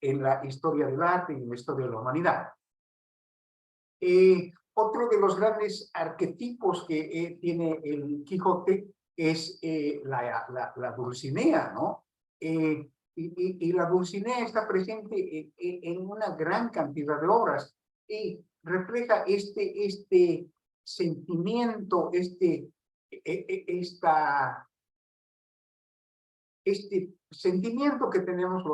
en la historia del arte y en la historia de la humanidad. Otro de los grandes arquetipos que tiene el Quijote es la Dulcinea, ¿no? Y la Dulcinea está presente en una gran cantidad de obras y refleja este sentimiento, este sentimiento que tenemos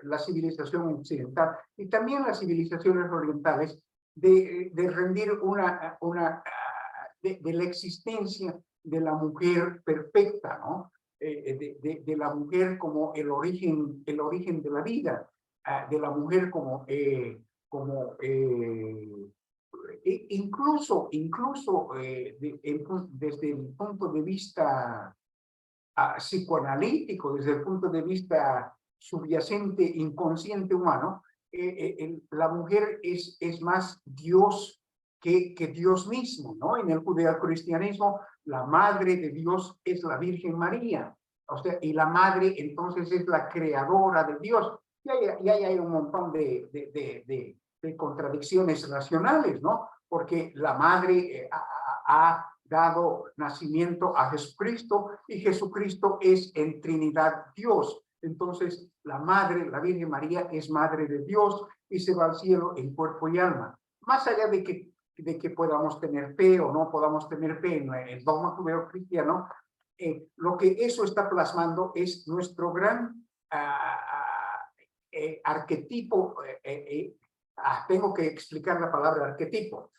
la civilización occidental y también las civilizaciones orientales de rendir de la existencia de la mujer perfecta, ¿no? De la mujer como el origen de la vida, de la mujer como incluso desde el punto de vista psicoanalítico, desde el punto de vista subyacente, inconsciente humano, la mujer es más Dios que Dios mismo, ¿no? En el judeocristianismo, la madre de Dios es la Virgen María, o sea, y la madre entonces es la creadora de Dios. Y ahí hay un montón de contradicciones racionales, ¿no? Porque la madre ha dado nacimiento a Jesucristo y Jesucristo es en Trinidad Dios. Entonces, la madre, la Virgen María, es madre de Dios y se va al cielo en cuerpo y alma. Más allá de que podamos tener fe o no podamos tener fe en el dogma judeocristiano, lo que eso está plasmando es nuestro gran arquetipo. Tengo que explicar la palabra arquetipo,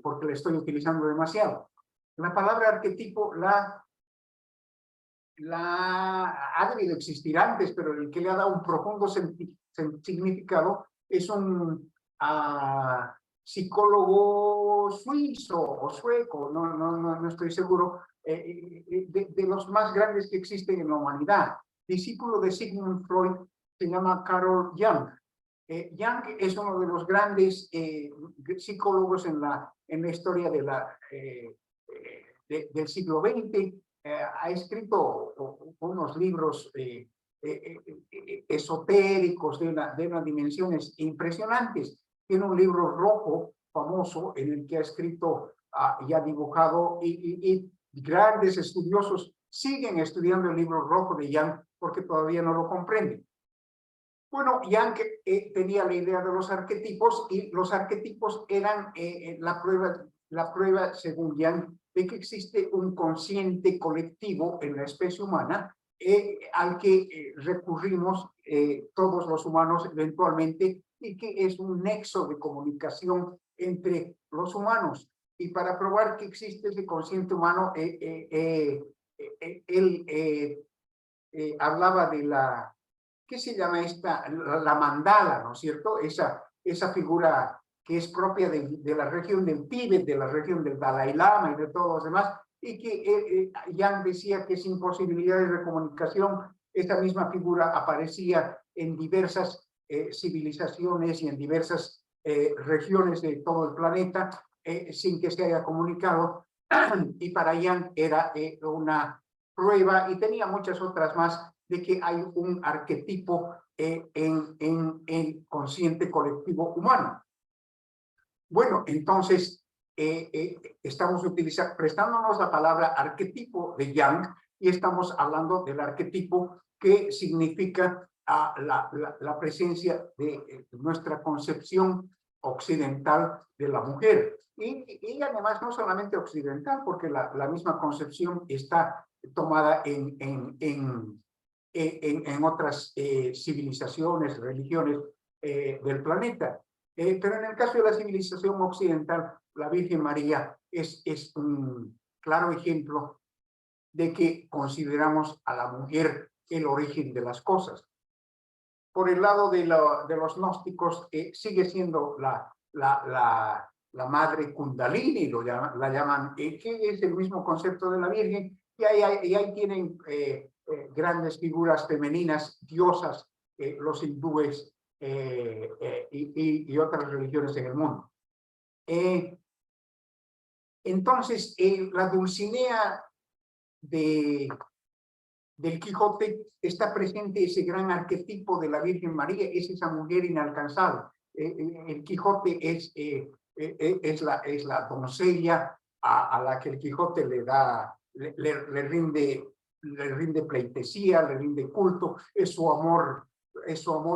porque la estoy utilizando demasiado. La palabra arquetipo ha debido existir antes, pero el que le ha dado un profundo significado es un psicólogo suizo o sueco, no estoy seguro, de los más grandes que existen en la humanidad. Discípulo de Sigmund Freud, se llama Carl Jung. Jung es uno de los grandes psicólogos en la historia del siglo XX, ha escrito unos libros esotéricos de unas dimensiones impresionantes. Tiene un libro rojo famoso en el que ha escrito y ha dibujado, y grandes estudiosos siguen estudiando el libro rojo de Jung porque todavía no lo comprenden. Bueno, Jung tenía la idea de los arquetipos, y los arquetipos eran la prueba, según Jung, de que existe un consciente colectivo en la especie humana al que recurrimos todos los humanos eventualmente, y que es un nexo de comunicación entre los humanos. Y para probar que existe ese consciente humano, él hablaba de la, ¿qué se llama esta? La mandala, ¿no es cierto? Esa figura que es propia de la región del Tíbet, de la región del Dalai Lama y de todos los demás, y que Jung decía que sin posibilidades de comunicación, esta misma figura aparecía en diversas civilizaciones y en diversas regiones de todo el planeta sin que se haya comunicado, y para Jung era una prueba, y tenía muchas otras más, de que hay un arquetipo en el consciente colectivo humano. Bueno, entonces estamos prestándonos la palabra arquetipo de Jung, y estamos hablando del arquetipo que significa la presencia de nuestra concepción occidental de la mujer. Y además no solamente occidental, porque la misma concepción está tomada en otras civilizaciones, religiones del planeta. Pero en el caso de la civilización occidental, la Virgen María es un claro ejemplo de que consideramos a la mujer el origen de las cosas. Por el lado de los gnósticos, sigue siendo la madre Kundalini, la llaman, que es el mismo concepto de la Virgen, y ahí tienen grandes figuras femeninas, diosas, los hindúes y otras religiones en el mundo. Entonces, la Dulcinea del Quijote está presente ese gran arquetipo de la Virgen María, es esa mujer inalcanzable. El Quijote es la doncella a la que el Quijote le rinde pleitesía, le rinde culto, es su amor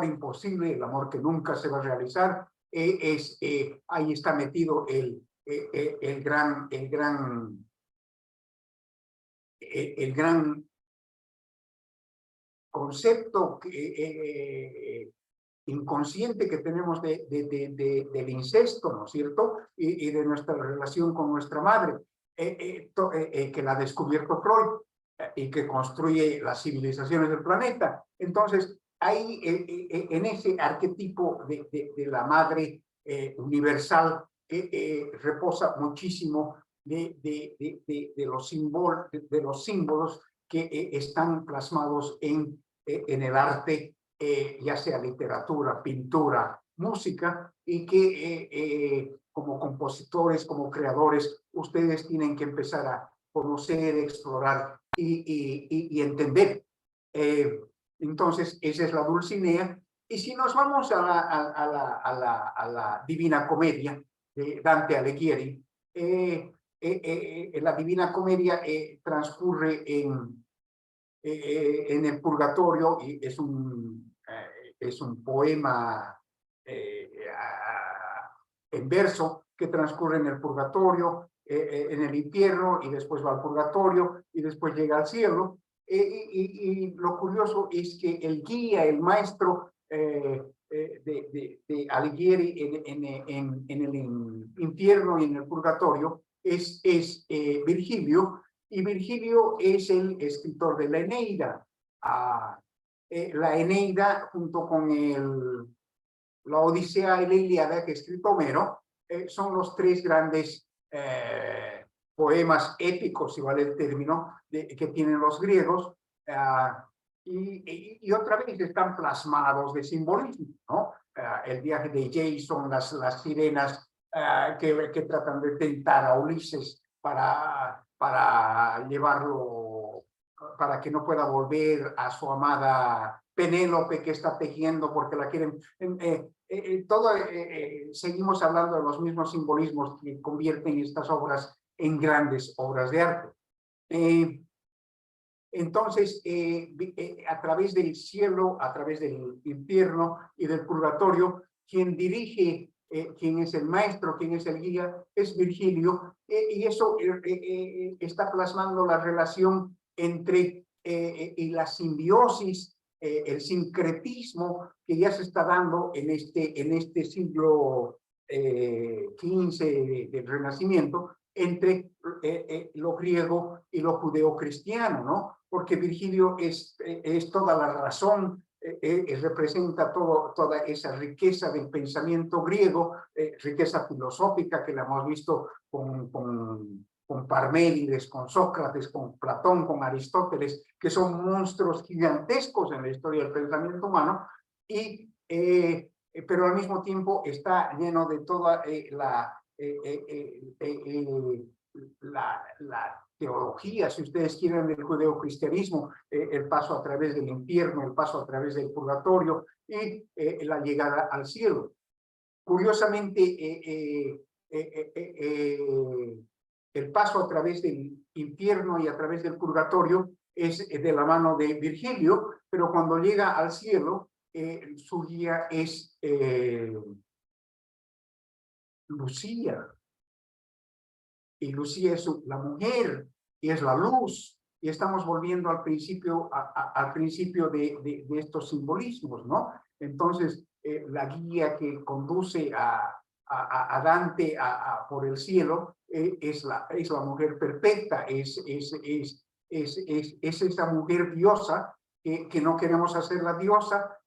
imposible, el amor que nunca se va a realizar. Ahí está metido el gran concepto inconsciente que tenemos del incesto, ¿no es cierto? Y de nuestra relación con nuestra madre, que la ha descubierto Freud y que construye las civilizaciones del planeta. Entonces, ahí en ese arquetipo de la madre universal reposa muchísimo de los símbolos que están plasmados en el arte, ya sea literatura, pintura, música, y que como compositores, como creadores, ustedes tienen que empezar a conocer, explorar y entender. Entonces, esa es la Dulcinea. Y si nos vamos a la Divina Comedia de Dante Alighieri, la Divina Comedia transcurre en el Purgatorio, y es un poema en verso que transcurre en el Purgatorio, en el infierno, y después va al Purgatorio, y después llega al cielo. Y lo curioso es que el guía, el maestro de Alighieri en el infierno y en el Purgatorio es Virgilio, y Virgilio es el escritor de la Eneida. La Eneida, junto con la Odisea y la Ilíada que ha escrito Homero, son los tres grandes poemas épicos, si vale el término, que tienen los griegos, y otra vez están plasmados de simbolismo, ¿no? El viaje de Jason, las sirenas que tratan de tentar a Ulises para llevarlo para que no pueda volver a su amada Penélope que está tejiendo porque la quieren. Seguimos hablando de los mismos simbolismos que convierten estas obras en grandes obras de arte. Entonces, a través del cielo, a través del infierno y del purgatorio, quien dirige, quien es el maestro, quien es el guía, es Virgilio, y eso está plasmando la relación entre y la simbiosis, el sincretismo que ya se está dando en este siglo XV del Renacimiento, entre lo griego y lo judeocristiano, ¿no? Porque Virgilio es toda la razón, representa toda esa riqueza del pensamiento griego, riqueza filosófica que la hemos visto con Parménides, con Sócrates, con Platón, con Aristóteles, que son monstruos gigantescos en la historia del pensamiento humano, pero al mismo tiempo está lleno de toda la teología, si ustedes quieren, del judeocristianismo, el paso a través del infierno, el paso a través del purgatorio y la llegada al cielo. Curiosamente, el paso a través del infierno y a través del purgatorio es de la mano de Virgilio, pero cuando llega al cielo, su guía es Lucía. Y Lucía es la mujer y es la luz, y estamos volviendo al principio, al principio de estos simbolismos, ¿no? Entonces, la guía que conduce a Dante por el cielo es la mujer perfecta, es esa mujer diosa que no queremos hacerla diosa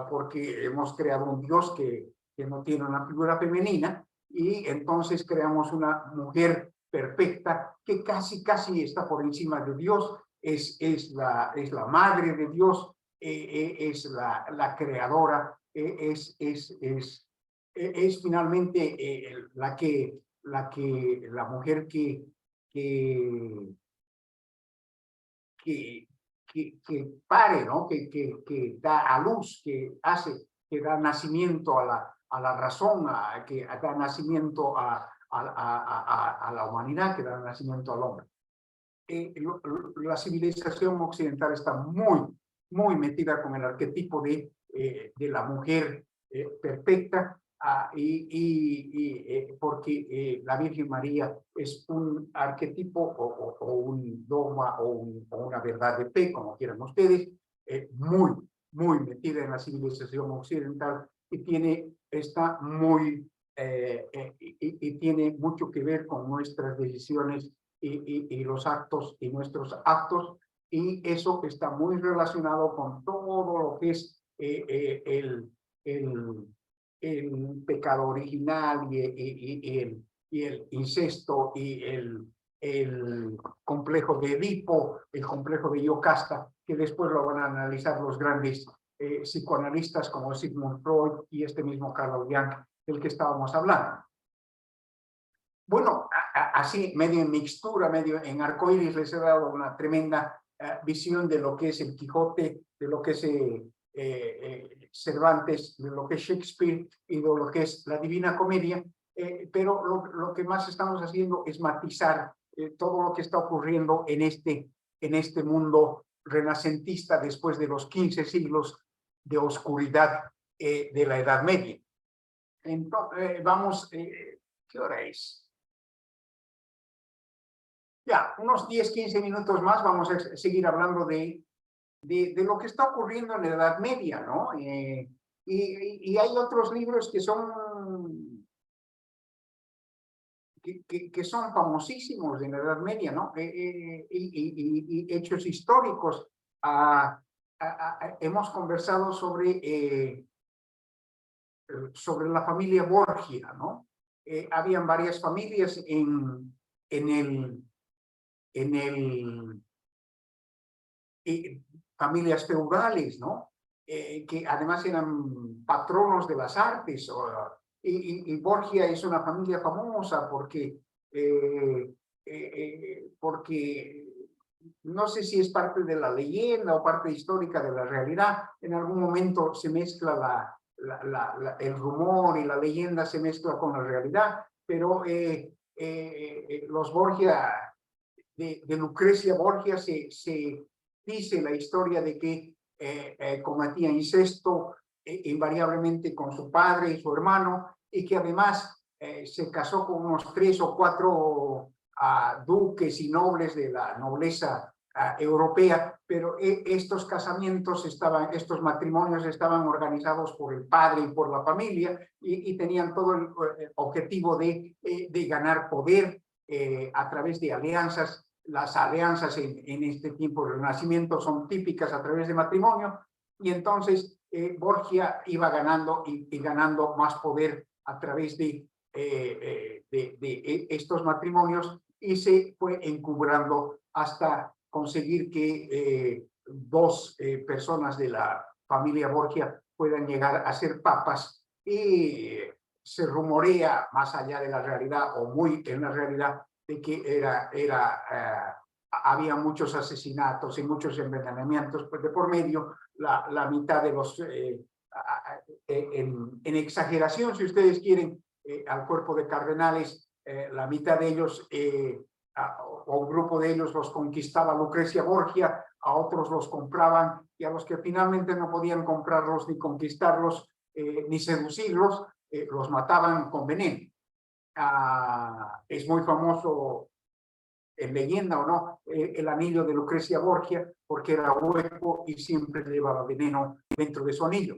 porque hemos creado un dios que no tiene una figura femenina, y entonces creamos una mujer perfecta que casi está por encima de Dios, es la madre de Dios, es la creadora, es finalmente la mujer que pare, ¿no? Que da a luz, que da nacimiento a la razón, que da nacimiento a la humanidad, que da nacimiento al hombre. La civilización occidental está muy metida con el arquetipo de la mujer perfecta, porque la Virgen María es un arquetipo o un dogma o una verdad de fe, como quieran ustedes, muy metida en la civilización occidental y está y tiene mucho que ver con nuestras decisiones y los actos y nuestros actos, y eso está muy relacionado con todo lo que es el pecado original y el incesto y el complejo de Edipo, el complejo de Yocasta, que después lo van a analizar los grandes psicoanalistas como Sigmund Freud y este mismo Carl Jung del que estábamos hablando. Bueno, así medio en mixtura, medio en arcoíris, les he dado una tremenda visión de lo que es el Quijote, de lo que es Cervantes, de lo que es Shakespeare y de lo que es la Divina Comedia, pero lo que más estamos haciendo es matizar todo lo que está ocurriendo en este mundo renacentista después de los 15 siglos de oscuridad de la Edad Media. Entonces, vamos, ¿qué hora es? Ya, unos 10-15 minutos más vamos a seguir hablando de lo que está ocurriendo en la Edad Media, ¿no? Y hay otros libros que son famosísimos en la Edad Media, ¿no? Y hechos históricos. Hemos conversado sobre la familia Borgia, ¿no? Habían varias familias familias feudales, ¿no? Que además eran patronos de las artes. Y Borgia es una familia famosa porque no sé si es parte de la leyenda o parte histórica de la realidad. En algún momento se mezcla el rumor y la leyenda se mezcla con la realidad, pero los Borgia, de Lucrecia Borgia, se dice la historia de que cometía incesto invariablemente con su padre y su hermano, y que además se casó con unos 3 o 4 duques y nobles de la nobleza europea, pero estos casamientos estos matrimonios estaban organizados por el padre y por la familia, y tenían todo el objetivo de ganar poder a través de alianzas. Las alianzas en este tiempo del Renacimiento son típicas a través de matrimonio, y entonces Borgia iba ganando y ganando más poder a través de estos matrimonios, y se fue encubrando hasta conseguir que 2 personas de la familia Borgia puedan llegar a ser papas, y se rumorea, más allá de la realidad o muy en la realidad, de que había muchos asesinatos y muchos envenenamientos de por medio. La mitad de los, en exageración, si ustedes quieren, al cuerpo de cardenales, la mitad de ellos, o un grupo de ellos, los conquistaba Lucrecia Borgia, a otros los compraban, y a los que finalmente no podían comprarlos ni conquistarlos ni seducirlos, los mataban con veneno. Es muy famoso, en leyenda o no, el anillo de Lucrecia Borgia, porque era hueco y siempre llevaba veneno dentro de su anillo.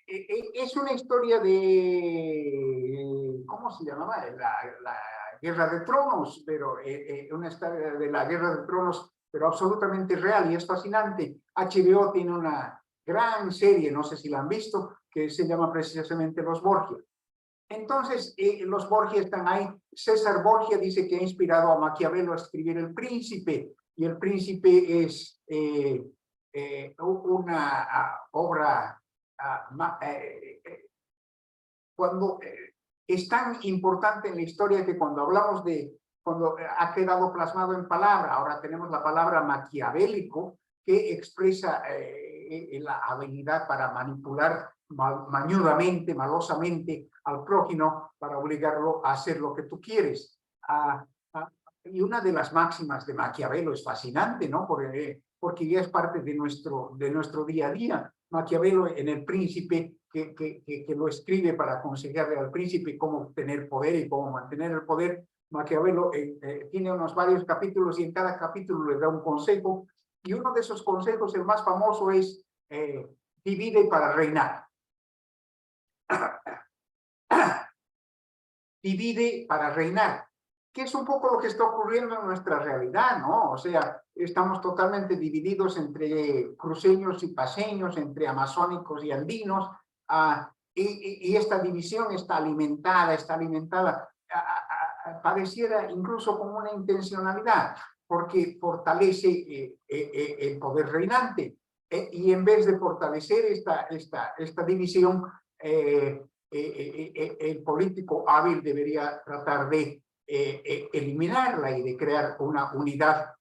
Es una historia de, ¿cómo se llamaba? La Guerra de Tronos, pero una historia de la Guerra de Tronos, pero absolutamente real, y es fascinante. HBO tiene una gran serie, no sé si la han visto, que se llama precisamente Los Borgia. Entonces, los Borgia están ahí. César Borgia dice que ha inspirado a Maquiavelo a escribir El Príncipe, y El Príncipe es una obra cuando es tan importante en la historia que cuando hablamos cuando ha quedado plasmado en palabra, ahora tenemos la palabra maquiavélico, que expresa la habilidad para manipular mañudamente, malosamente al prójimo, para obligarlo a hacer lo que tú quieres. Y una de las máximas de Maquiavelo es fascinante, ¿no? Porque ya es parte de nuestro día a día. Maquiavelo, en El Príncipe, que lo escribe para aconsejarle al príncipe cómo tener poder y cómo mantener el poder, Maquiavelo tiene unos varios capítulos, y en cada capítulo le da un consejo, y uno de esos consejos, el más famoso, es divide para reinar. Divide para reinar, que es un poco lo que está ocurriendo en nuestra realidad, ¿no? O sea, estamos totalmente divididos entre cruceños y paseños, entre amazónicos y andinos, y esta división está alimentada, pareciera incluso como una intencionalidad, porque fortalece el poder reinante, y en vez de fortalecer esta división, el político hábil debería tratar de eliminarla y de crear una unidad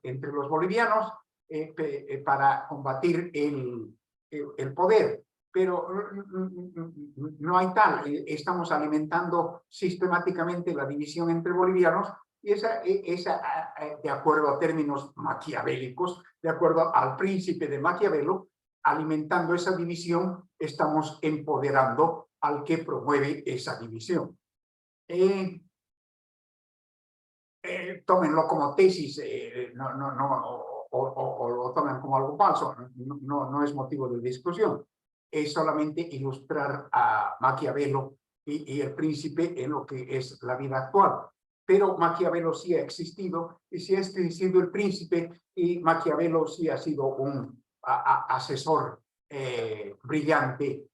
entre los bolivianos para combatir el poder. Pero no hay tal. Estamos alimentando sistemáticamente la división entre bolivianos, y esa de acuerdo a términos maquiavélicos, de acuerdo al Príncipe de Maquiavelo, alimentando esa división, estamos empoderando al que promueve esa división. Tómenlo como tesis, o lo tomen como algo falso, no es motivo de discusión. Es solamente ilustrar a Maquiavelo y el Príncipe en lo que es la vida actual. Pero Maquiavelo sí ha existido, y sí ha existido el Príncipe, y Maquiavelo sí ha sido un asesor brillante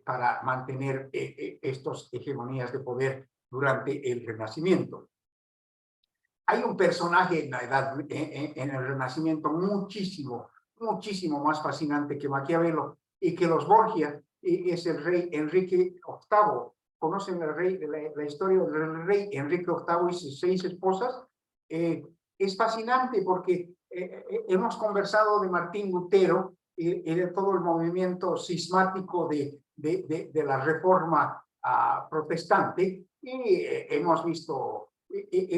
para mantener estas hegemonías de poder durante el Renacimiento. Hay un personaje en el Renacimiento muchísimo más fascinante que Maquiavelo y que los Borgia, es el rey Enrique VIII, conocen la historia del rey Enrique VIII y sus 6 esposas. Es fascinante porque hemos conversado de Martín Lutero y de todo el movimiento cismático de la reforma protestante, y hemos visto,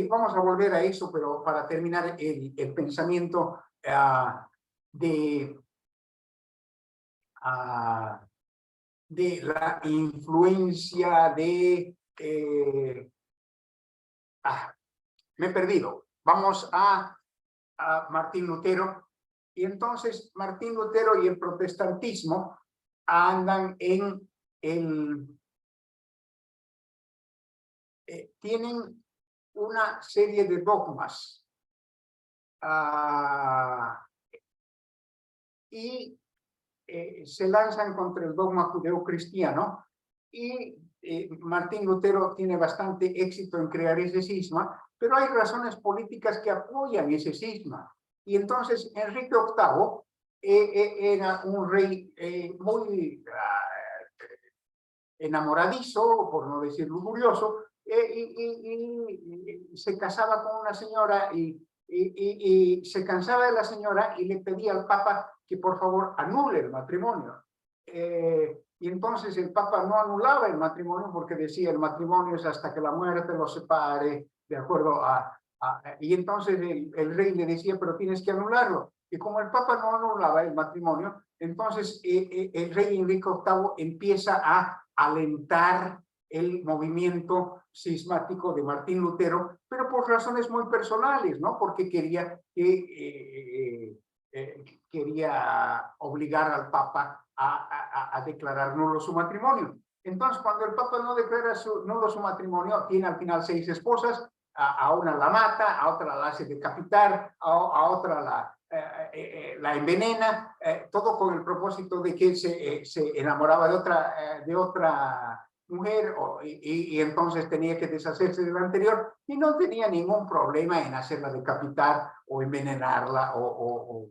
vamos a volver a eso, pero para terminar el pensamiento de la influencia me he perdido. Vamos a Martín Lutero. Y entonces Martín Lutero y el protestantismo andan en tienen una serie de dogmas y se lanzan contra el dogma judeocristiano, y Martín Lutero tiene bastante éxito en crear ese cisma, pero hay razones políticas que apoyan ese cisma. Y entonces Enrique VIII era un rey muy enamoradizo, por no decir lujurioso, y se casaba con una señora y se cansaba de la señora y le pedía al Papa que por favor anule el matrimonio. Y entonces el Papa no anulaba el matrimonio porque decía el matrimonio es hasta que la muerte los separe, de acuerdo y entonces el rey le decía, pero tienes que anularlo. Y como el Papa no anulaba el matrimonio, entonces el rey Enrique VIII empieza a alentar el movimiento cismático de Martín Lutero, pero por razones muy personales, ¿no? Porque quería obligar al Papa a declarar nulo su matrimonio. Entonces, cuando el Papa no declara nulo su matrimonio, tiene al final 6 esposas, a una la mata, a otra la hace decapitar, a otra la envenena, todo con el propósito de que se enamoraba de otra mujer, y entonces tenía que deshacerse de la anterior, y no tenía ningún problema en hacerla decapitar o envenenarla o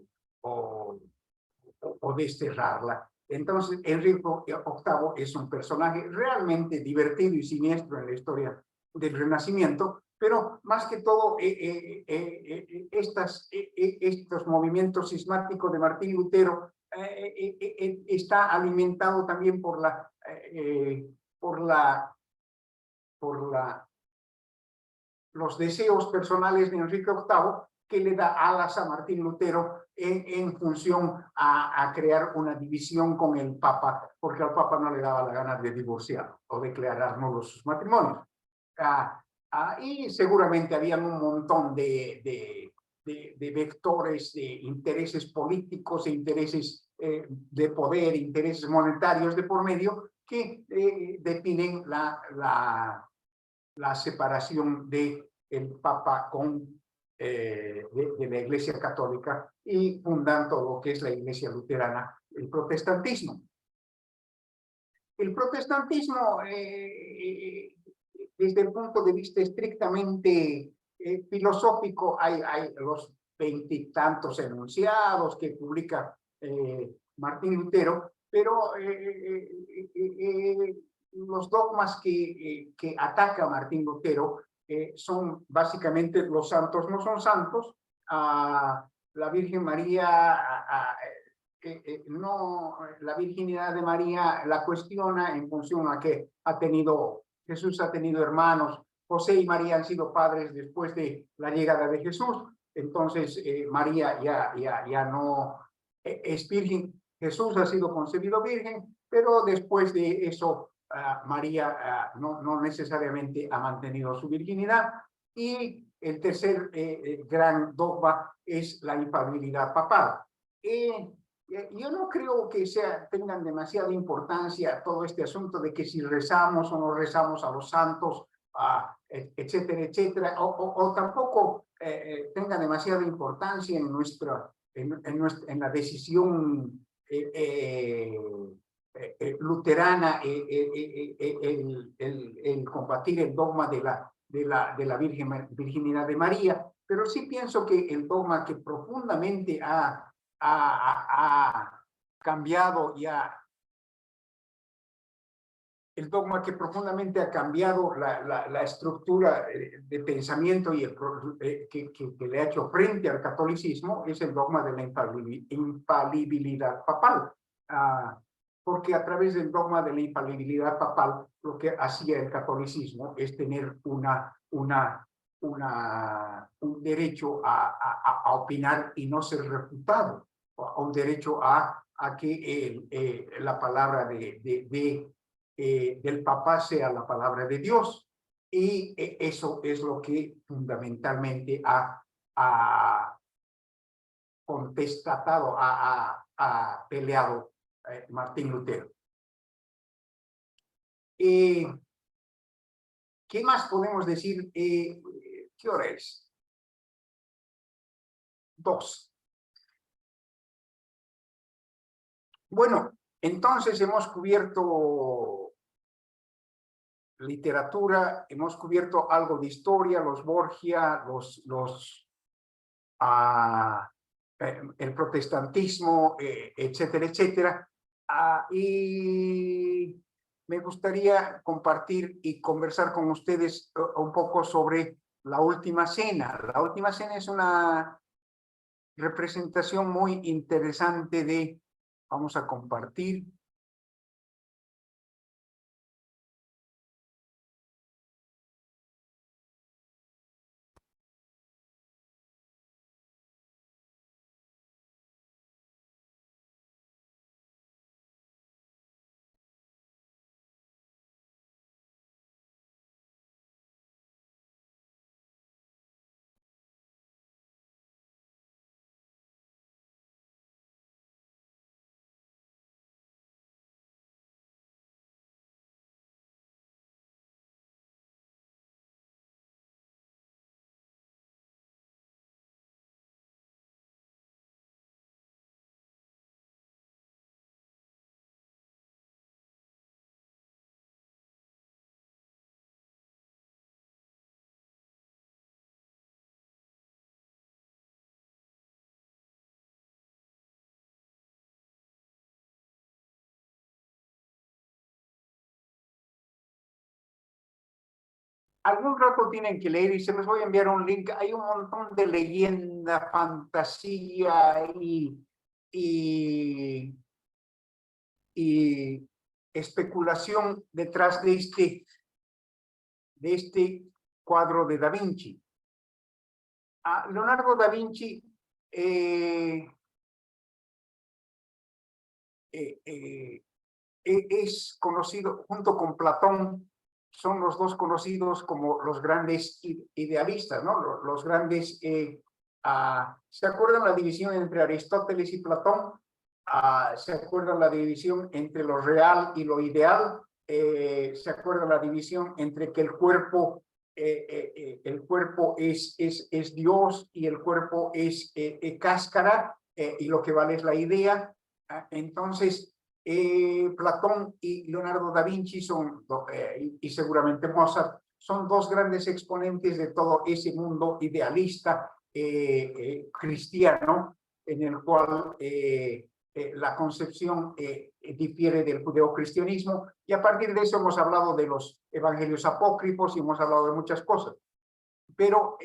desterrarla. Entonces, Enrique VIII es un personaje realmente divertido y siniestro en la historia del Renacimiento, pero más que todo, estos movimientos cismáticos de Martín Lutero está alimentado también por los deseos personales de Enrique VIII, que le da alas a Martín Lutero en función a crear una división con el Papa, porque al Papa no le daba la gana de divorciar o declarar nulos sus matrimonios. Y seguramente habían un montón de vectores de intereses políticos, intereses de poder, intereses monetarios de por medio, que definen la separación del Papa de la Iglesia Católica, y fundan todo lo que es la Iglesia Luterana, el protestantismo. El protestantismo, desde el punto de vista estrictamente filosófico, hay los 20 y tantos enunciados que publica Martín Lutero, pero los dogmas que ataca Martín Lutero son básicamente: los santos no son santos, la Virgen María, no, la virginidad de María la cuestiona en función a que Jesús ha tenido hermanos, José y María han sido padres después de la llegada de Jesús, entonces María ya no es virgen. Jesús ha sido concebido virgen, pero después de eso María no necesariamente ha mantenido su virginidad. Y el tercer gran dogma es la infalibilidad papal. Yo no creo que tengan demasiada importancia todo este asunto de que si rezamos o no rezamos a los santos, etcétera, etcétera, o tampoco tenga demasiada importancia en la decisión luterana el combatir el dogma de la virginidad de María, pero sí pienso que el dogma que profundamente ha cambiado y ha el dogma que profundamente ha cambiado la estructura de pensamiento y que le ha hecho frente al catolicismo es el dogma de la infalibilidad papal. Porque a través del dogma de la infalibilidad papal, lo que hacía el catolicismo es tener un derecho a opinar y no ser refutado, un derecho a que la palabra del Papa sea la palabra de Dios. Y eso es lo que fundamentalmente ha contestatado, ha peleado Martín Lutero. ¿Qué más podemos decir? ¿Qué hora es? 2. Bueno, entonces hemos cubierto literatura, hemos cubierto algo de historia, los Borgia, el protestantismo, etcétera, etcétera. Y me gustaría compartir y conversar con ustedes un poco sobre la Última Cena. La Última Cena es una representación muy interesante de, vamos a compartir. Algún rato tienen que leer y se les voy a enviar un link. Hay un montón de leyenda, fantasía y especulación detrás de este cuadro de Da Vinci. Leonardo da Vinci es conocido junto con Platón, son los dos conocidos como los grandes idealistas, ¿no? Los grandes, ¿se acuerdan la división entre Aristóteles y Platón? ¿Se acuerdan la división entre lo real y lo ideal? ¿Se acuerdan la división entre que el cuerpo es Dios y el cuerpo es cáscara y lo que vale es la idea? Entonces, Platón y Leonardo da Vinci son, y seguramente Mozart, son dos grandes exponentes de todo ese mundo idealista cristiano, en el cual la concepción difiere del judeocristianismo, y a partir de eso hemos hablado de los evangelios apócrifos y hemos hablado de muchas cosas. Pero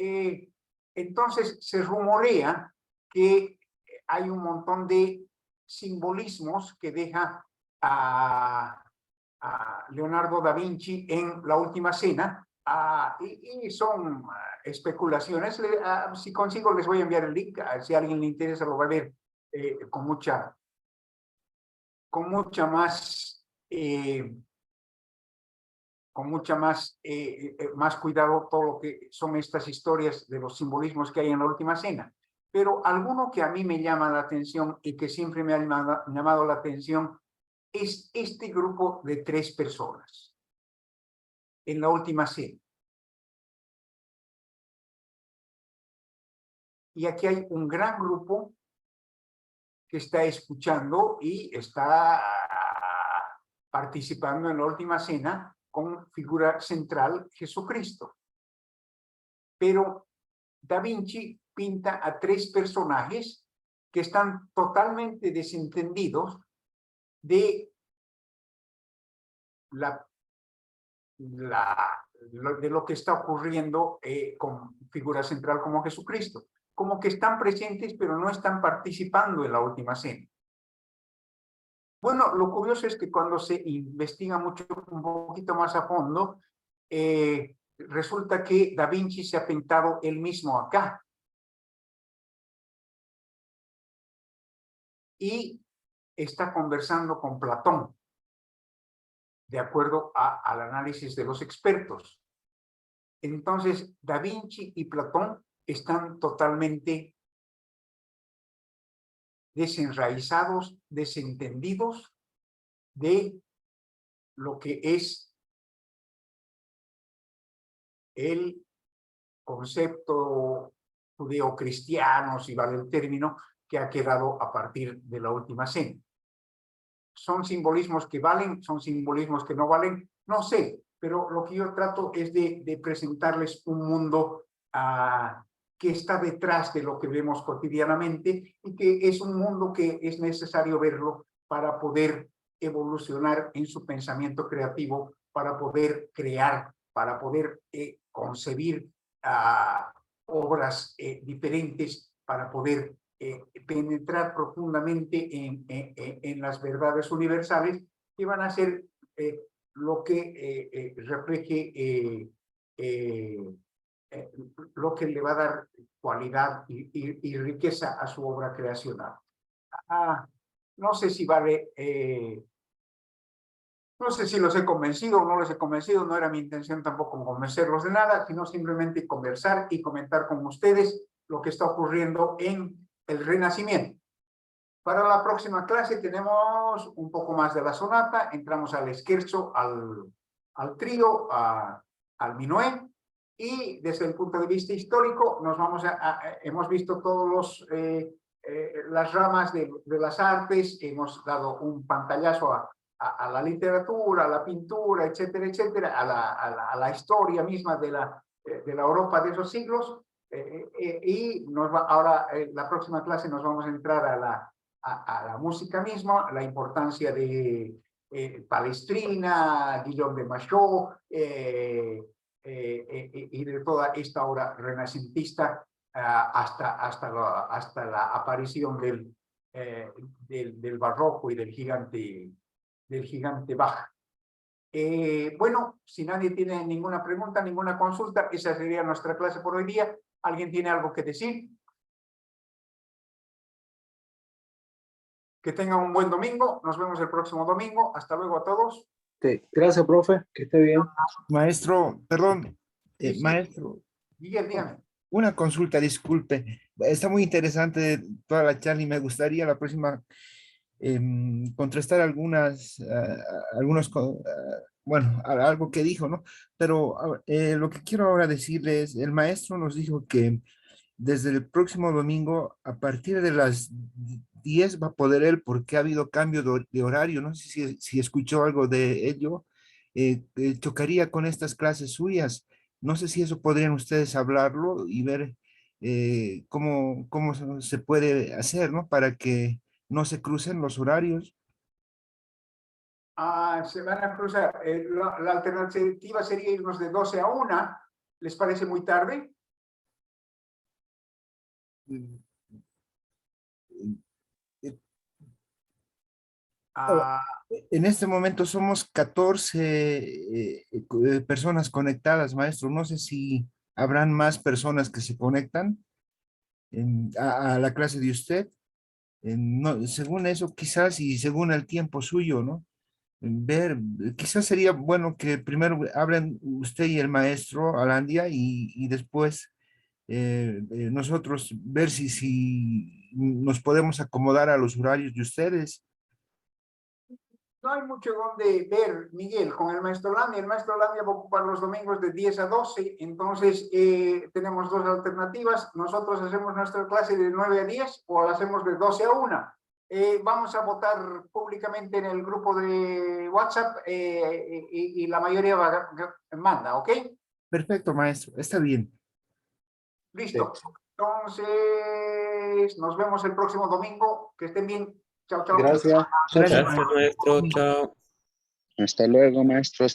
entonces se rumorea que hay un montón de simbolismos que deja a Leonardo da Vinci en La Última Cena, y son especulaciones. Si consigo les voy a enviar el link, si a alguien le interesa lo va a ver con mucha más cuidado todo lo que son estas historias de los simbolismos que hay en La Última Cena. Pero alguno que a mí me llama la atención y que siempre me ha llamado la atención es este grupo de 3 personas en La Última Cena. Y aquí hay un gran grupo que está escuchando y está participando en La Última Cena con figura central Jesucristo. Pero Da Vinci pinta a 3 personajes que están totalmente desentendidos de la de lo que está ocurriendo con figura central como Jesucristo. Como que están presentes, pero no están participando en la última cena. Bueno, lo curioso es que cuando se investiga mucho, un poquito más a fondo, resulta que Da Vinci se ha pintado él mismo acá. Y está conversando con Platón, de acuerdo al análisis de los expertos. Entonces, Da Vinci y Platón están totalmente desenraizados, desentendidos de lo que es el concepto judeocristiano, si vale el término, que ha quedado a partir de la última cena. ¿Son simbolismos que valen? ¿Son simbolismos que no valen? No sé, pero lo que yo trato es de presentarles un mundo que está detrás de lo que vemos cotidianamente y que es un mundo que es necesario verlo para poder evolucionar en su pensamiento creativo, para poder crear, para poder concebir obras diferentes, para poder penetrar profundamente en las verdades universales que van a ser lo que refleje lo que le va a dar cualidad y riqueza a su obra creacional. No sé si vale, no sé si los he convencido o no los he convencido, no era mi intención tampoco convencerlos de nada, sino simplemente conversar y comentar con ustedes lo que está ocurriendo en el Renacimiento. Para la próxima clase tenemos un poco más de la sonata, entramos al scherzo, al trío, al minué, y desde el punto de vista histórico nos vamos hemos visto todos las ramas de las artes, hemos dado un pantallazo a la literatura, a la pintura, etcétera, etcétera, a la historia misma de la Europa de esos siglos, y ahora la próxima clase nos vamos a entrar a la música misma, la importancia de Palestrina, Guillaume de Machaut, y de toda esta obra renacentista hasta la aparición del barroco y del gigante Bach. Bueno, si nadie tiene ninguna pregunta, ninguna consulta, esa sería nuestra clase por hoy día. ¿Alguien tiene algo que decir? Que tengan un buen domingo. Nos vemos el próximo domingo. Hasta luego a todos. Sí, gracias, profe. Que esté bien. Maestro, perdón, Sí, sí. maestro, Miguel, dígame. una consulta, disculpe. Está muy interesante toda la charla y me gustaría la próxima contrastar bueno, algo que dijo, ¿no? Pero lo que quiero ahora decirles, el maestro nos dijo que desde el próximo domingo, a partir de las 10 va a poder él, porque ha habido cambio de horario, no sé si escuchó algo de ello, chocaría con estas clases suyas. No sé si eso podrían ustedes hablarlo y ver cómo se puede hacer, ¿no? Para que no se crucen los horarios. Se van a cruzar. La alternativa sería irnos de 12 a 1. ¿Les parece muy tarde? En este momento somos 14 personas conectadas, maestro. No sé si habrán más personas que se conectan a la clase de usted. Según eso, quizás, y según el tiempo suyo, ¿no? Ver, quizás sería bueno que primero hablen usted y el maestro Alandia y después nosotros ver si nos podemos acomodar a los horarios de ustedes. No hay mucho donde ver, Miguel, con el maestro Landia. El maestro Landia va a ocupar los domingos de 10 a 12, entonces tenemos dos alternativas. Nosotros hacemos nuestra clase de 9 a 10 o la hacemos de 12 a 1. Vamos a votar públicamente en el grupo de WhatsApp y la mayoría manda, ¿ok? Perfecto, maestro, está bien. Listo. Entonces, nos vemos el próximo domingo. Que estén bien. Chao, chao. Gracias. Gracias, Gracias, maestro. Chao. Hasta luego, maestro.